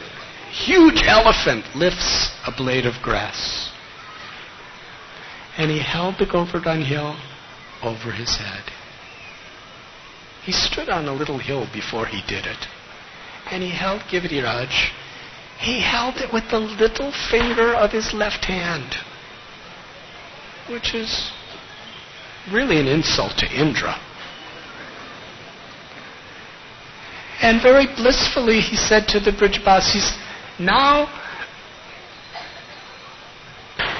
huge elephant lifts a blade of grass. And he held the Govardhan hill over his head. He stood on a little hill before he did it, and he held Giriraj. He held it with the little finger of his left hand, which is really an insult to Indra. And very blissfully he said to the Brijabasis, now,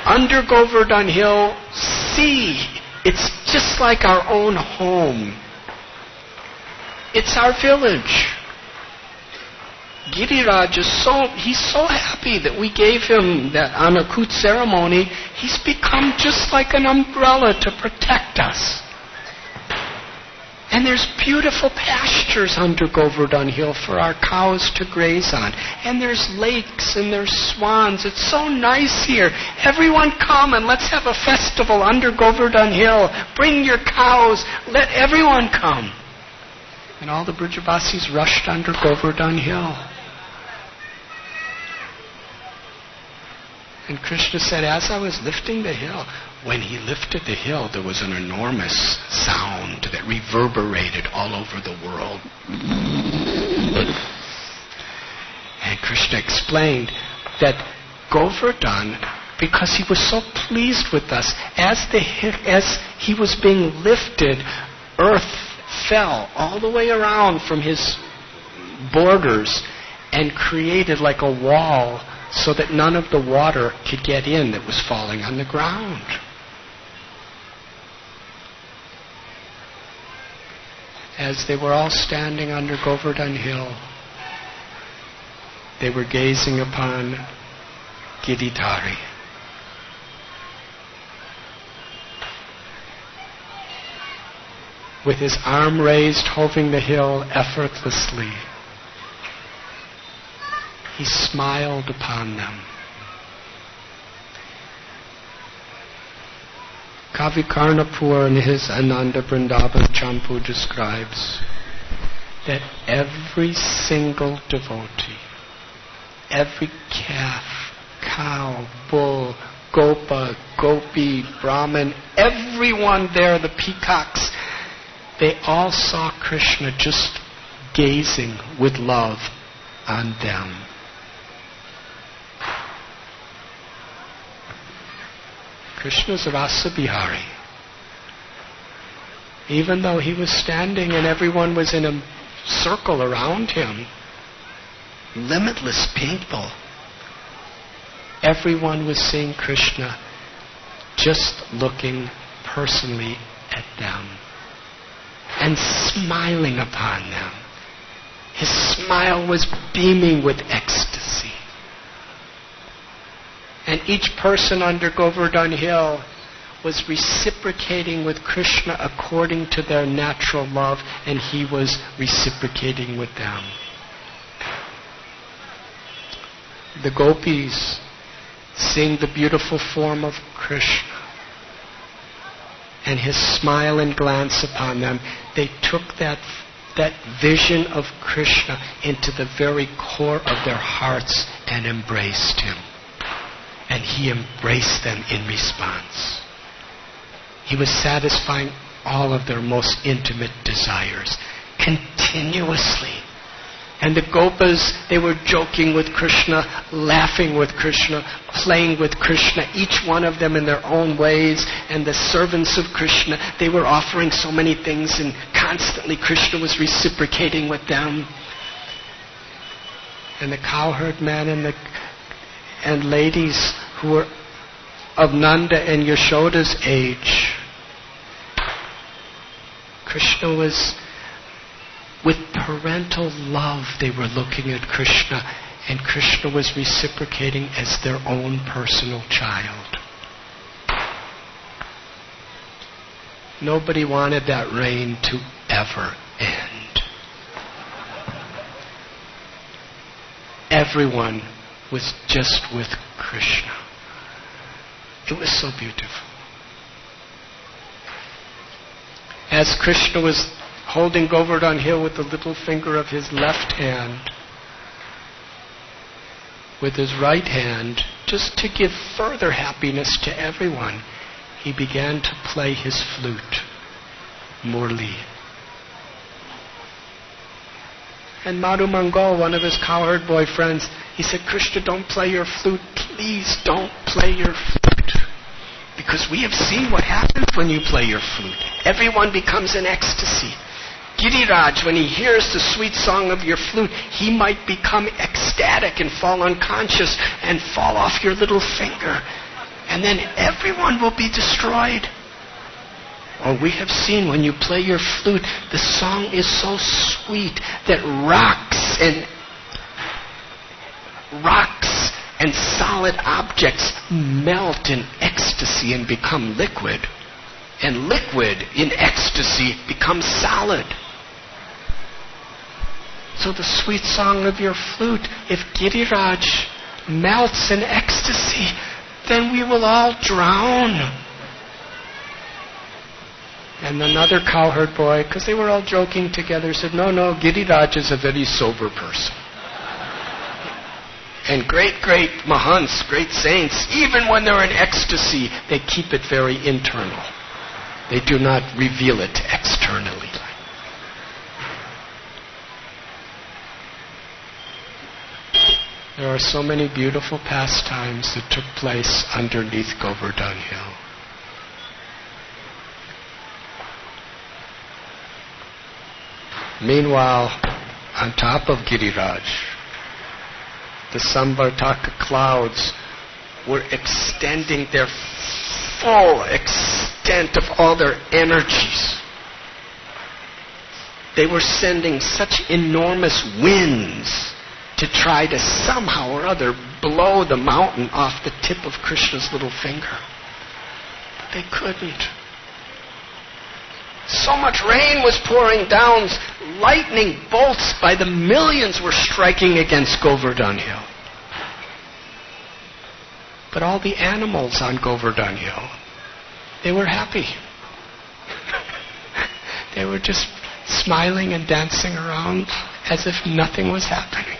under Govardhan Hill, see, it's just like our own home. It's our village. Giriraj he's so happy that we gave him that Anakut ceremony. He's become just like an umbrella to protect us. And there's beautiful pastures under Govardhan Hill for our cows to graze on. And there's lakes and there's swans. It's so nice here. Everyone come and let's have a festival under Govardhan Hill. Bring your cows. Let everyone come. And all the Brijabasis rushed under Govardhan Hill. And Krishna said, as I was lifting the hill, when he lifted the hill, there was an enormous sound that reverberated all over the world. And Krishna explained that Govardhan, because he was so pleased with us, as he was being lifted, earth fell all the way around from his borders and created like a wall so that none of the water could get in that was falling on the ground. As they were all standing under Govardhan Hill, they were gazing upon Giridhari. With his arm raised, holding the hill effortlessly, he smiled upon them. Kavi Karnapur in his Ananda Vrindavan Champu describes that every single devotee, every calf, cow, bull, gopa, gopi, brahmin, everyone there, the peacocks, they all saw Krishna just gazing with love on them. Krishna's Rasa Bihari. Even though he was standing and everyone was in a circle around him, limitless people, everyone was seeing Krishna just looking personally at them and smiling upon them. His smile was beaming with ecstasy. And each person under Govardhan Hill was reciprocating with Krishna according to their natural love, and he was reciprocating with them. The gopis, seeing the beautiful form of Krishna and his smile and glance upon them, they took that vision of Krishna into the very core of their hearts and embraced him. And he embraced them in response. He was satisfying all of their most intimate desires continuously. And the gopas, they were joking with Krishna, laughing with Krishna, playing with Krishna, each one of them in their own ways. And the servants of Krishna, they were offering so many things, and constantly Krishna was reciprocating with them. And the cowherd men and ladies who were of Nanda and Yashoda's age, Krishna was, with parental love, they were looking at Krishna, and Krishna was reciprocating as their own personal child. Nobody wanted that rain to ever end. Everyone was just with Krishna. It was so beautiful. As Krishna was holding Govardhan Hill with the little finger of his left hand, with his right hand, just to give further happiness to everyone, he began to play his flute, Murli. And Madhu Mangal, one of his cowherd boy friends, he said, Krishna, don't play your flute. Please don't play your flute. Because we have seen what happens when you play your flute. Everyone becomes in ecstasy. Giriraj, when he hears the sweet song of your flute, he might become ecstatic and fall unconscious and fall off your little finger. And then everyone will be destroyed. Or we have seen when you play your flute, the song is so sweet that rocks and solid objects melt in ecstasy and become liquid. And liquid in ecstasy becomes solid. So the sweet song of your flute, if Giriraj melts in ecstasy, then we will all drown. And another cowherd boy, because they were all joking together, said, no, Giriraj is a very sober person. And great mahants, great saints, even when they're in ecstasy, they keep it very internal. They do not reveal it externally. There are so many beautiful pastimes that took place underneath Govardhan Hill. Meanwhile, on top of Giriraj, the Samvartaka clouds were extending their full extent of all their energies. They were sending such enormous winds to try to somehow or other blow the mountain off the tip of Krishna's little finger. But they couldn't. So much rain was pouring down, lightning bolts by the millions were striking against Govardhan Hill. But all the animals on Govardhan Hill, they were happy. They were just smiling and dancing around as if nothing was happening.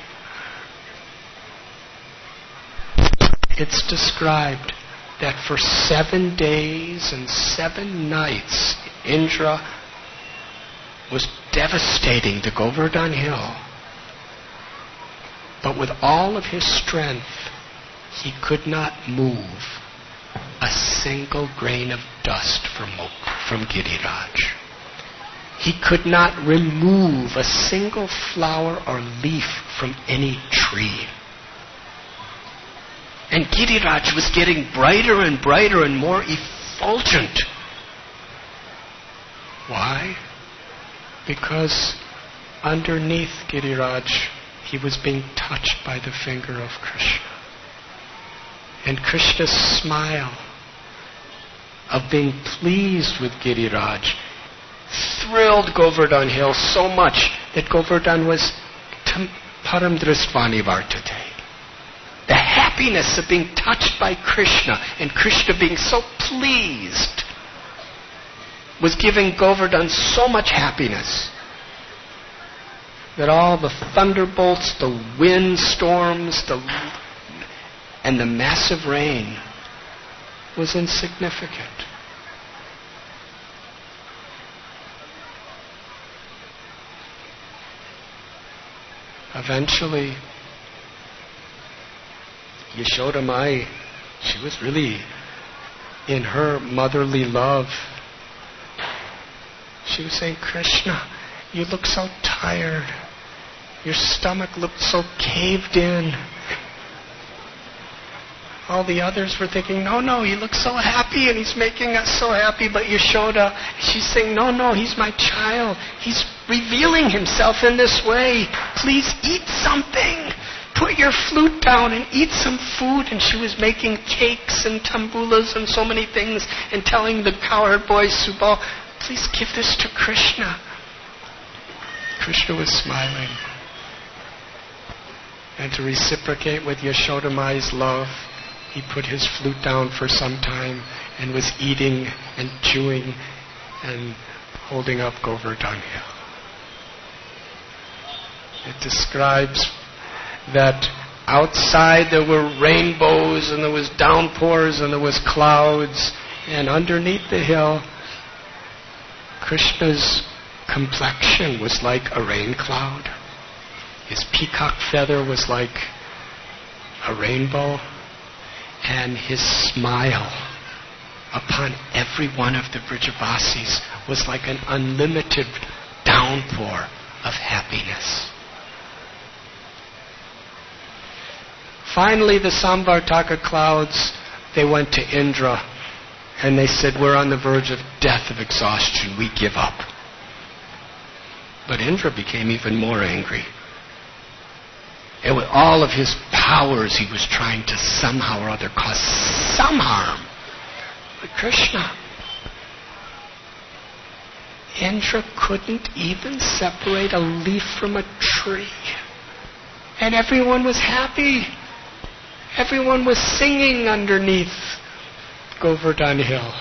It's described that for 7 days and 7 nights, Indra was devastating the Govardhan Hill. But with all of his strength, he could not move a single grain of dust from Giriraj. He could not remove a single flower or leaf from any tree. And Giriraj was getting brighter and brighter and more effulgent. Why? Because underneath Giriraj, he was being touched by the finger of Krishna. And Krishna's smile of being pleased with Giriraj thrilled Govardhan Hill so much that Govardhan was param dristvani vartate. The happiness of being touched by Krishna and Krishna being so pleased was giving Govardhan so much happiness that all the thunderbolts, the windstorms, and the massive rain was insignificant. eventually, Yashoda Mai, she was really in her motherly love. She was saying, Krishna, you look so tired. Your stomach looked so caved in. All the others were thinking, no, he looks so happy and he's making us so happy. But Yashoda, she's saying, no, he's my child. He's revealing himself in this way. Please eat something. Put your flute down and eat some food. And she was making cakes and tambulas and so many things and telling the cowherd boy, Subal, please give this to Krishna. Krishna was smiling. And to reciprocate with Yashoda Mai's love, he put his flute down for some time and was eating and chewing and holding up Govardhan Hill. It describes that outside there were rainbows and there was downpours and there was clouds, and underneath the hill, Krishna's complexion was like a rain cloud. His peacock feather was like a rainbow, and his smile upon every one of the Brijavasis was like an unlimited downpour of happiness. Finally, the Samvartaka clouds, they went to Indra, and they said, we're on the verge of death, of exhaustion, we give up. But Indra became even more angry. And with all of his powers, he was trying to somehow or other cause some harm. But Krishna, Indra couldn't even separate a leaf from a tree. And everyone was happy. Everyone was singing underneath Govardhan Hill.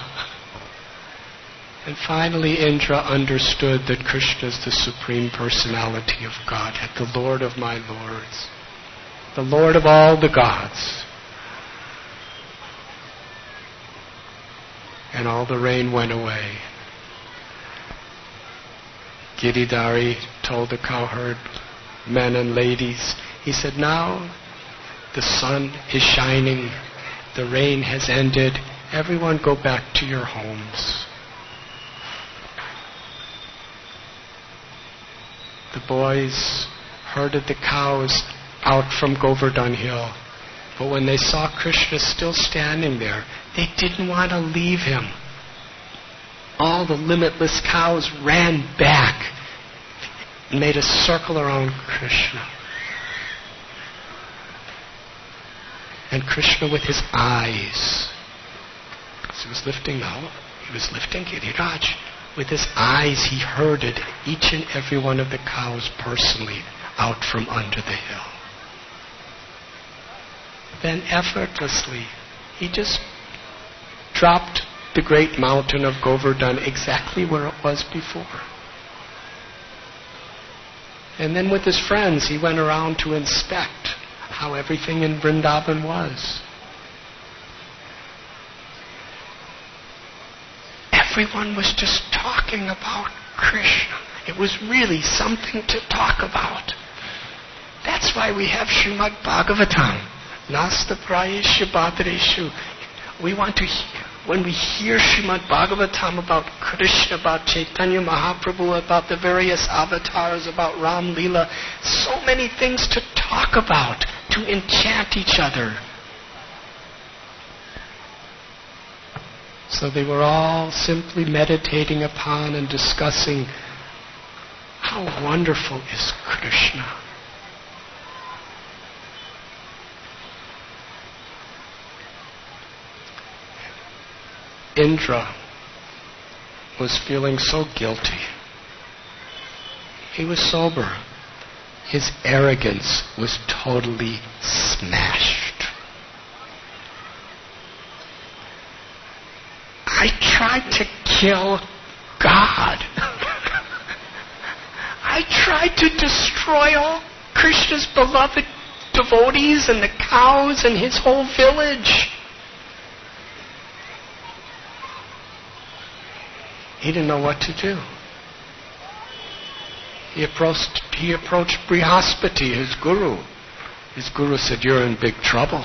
And finally Indra understood that Krishna is the Supreme Personality of Godhead, the Lord of my lords, the Lord of all the gods. And all the rain went away. Giridhari told the cowherd men and ladies, he said, now the sun is shining, the rain has ended, everyone go back to your homes. The boys herded the cows out from Govardhan Hill. But when they saw Krishna still standing there, they didn't want to leave him. All the limitless cows ran back and made a circle around Krishna. And Krishna with his eyes, he was lifting Giriraj. With his eyes he herded each and every one of the cows personally out from under the hill. Then effortlessly, he just dropped the great mountain of Govardhan exactly where it was before. And then with his friends, he went around to inspect how everything in Vrindavan was. Everyone was just talking about Krishna. It was really something to talk about. That's why we have Srimad Bhagavatam. Nasta prayeshu bhadreshu. We want to hear, when we hear Srimad Bhagavatam about Krishna, about Chaitanya Mahaprabhu, about the various avatars, about Ram Leela, so many things to talk about, to enchant each other. So they were all simply meditating upon and discussing how wonderful is Krishna. Indra was feeling so guilty. He was sober. His arrogance was totally smashed. I tried to kill God. I tried to destroy all Krishna's beloved devotees and the cows and his whole village. He didn't know what to do. He approached Brihaspati, his guru. His guru said, "You're in big trouble.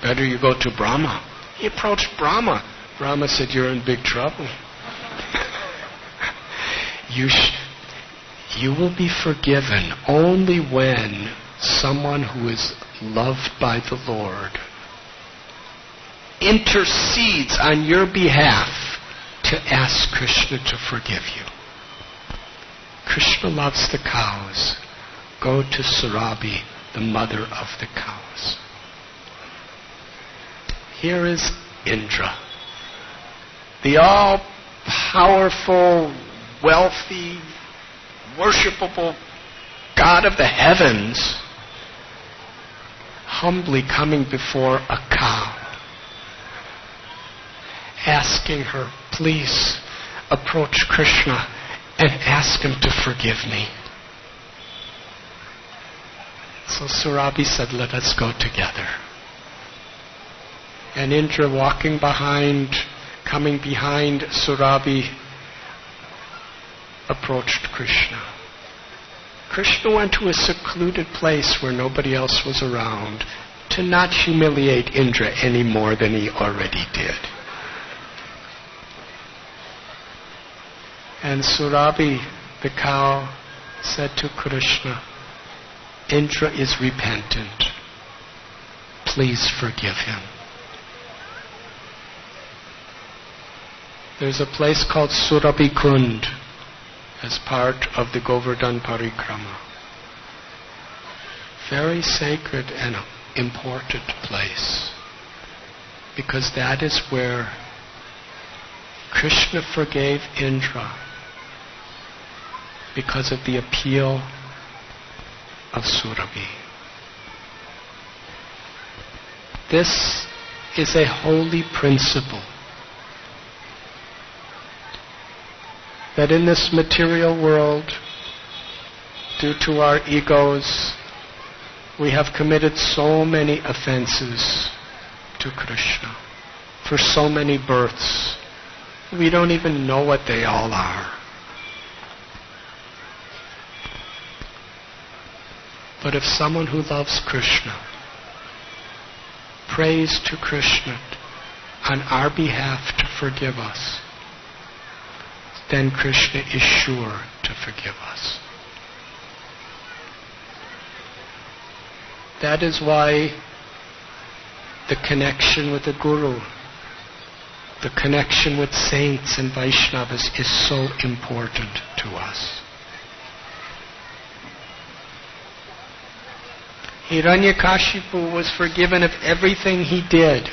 Better you go to Brahma." He approached Brahma. Brahma said, "You're in big trouble. You will be forgiven only when someone who is loved by the Lord intercedes on your behalf to ask Krishna to forgive you. Krishna loves the cows. Go to Surabhi, the mother of the cows." Here is Indra, the all-powerful, wealthy, worshipable God of the heavens, humbly coming before a cow, asking her, "Please approach Krishna and ask him to forgive me." So Surabhi said, "Let us go together." And Indra, coming behind Surabhi, approached Krishna. Krishna went to a secluded place where nobody else was around to not humiliate Indra any more than he already did. And Surabhi, the cow, said to Krishna, "Indra is repentant. Please forgive him." There's a place called Surabhi Kund as part of the Govardhan Parikrama. Very sacred and important place, because that is where Krishna forgave Indra because of the appeal of Surabhi. This is a holy principle, that in this material world, due to our egos, we have committed so many offenses to Krishna for so many births. We don't even know what they all are. But if someone who loves Krishna prays to Krishna on our behalf to forgive us, then Krishna is sure to forgive us. That is why the connection with the Guru, the connection with saints and Vaishnavas is so important to us. Hiranyakashipu was forgiven of everything he did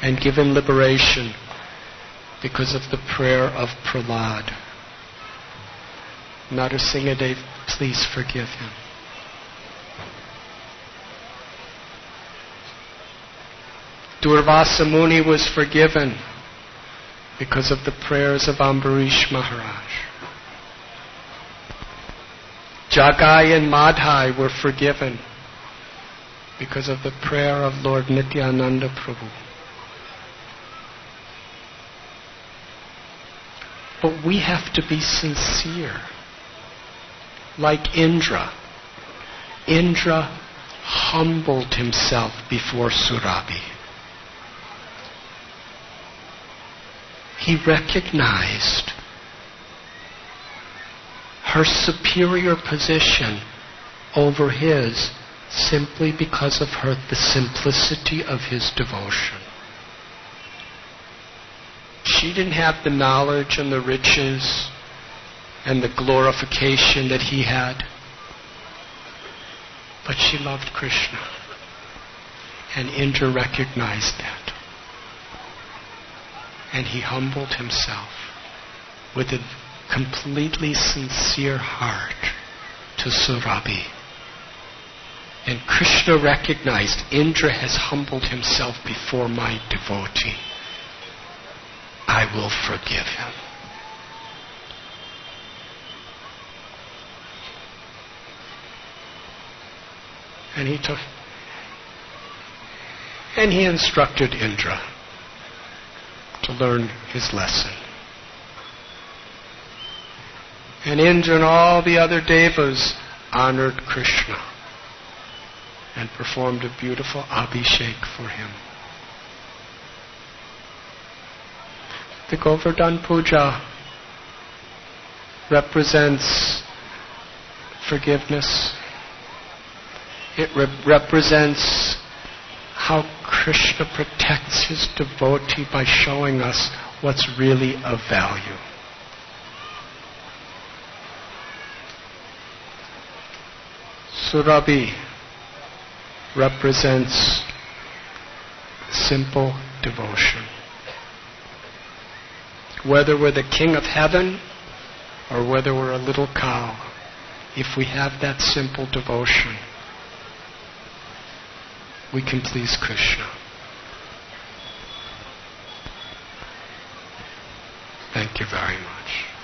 and given liberation because of the prayer of Prahlad. Narasimhadev, please forgive him. Durvasa Muni was forgiven because of the prayers of Ambarish Maharaj. Jagai and Madhai were forgiven because of the prayer of Lord Nityananda Prabhu. But we have to be sincere. Like Indra. Indra humbled himself before Surabhi. He recognized her superior position over his simply because of the simplicity of his devotion. She didn't have the knowledge and the riches and the glorification that he had, but she loved Krishna, and Indra recognized that. And he humbled himself with a completely sincere heart to Surabhi. And Krishna recognized Indra has humbled himself before my devotee. I will forgive him. And he instructed Indra to learn his lesson. And Indra and all the other devas honored Krishna and performed a beautiful abhishek for him. The Govardhan Puja represents forgiveness. It represents how Krishna protects his devotee by showing us what's really of value. Surabhi represents simple devotion. Whether we're the king of heaven or whether we're a little cow, if we have that simple devotion, we can please Krishna. Thank you very much.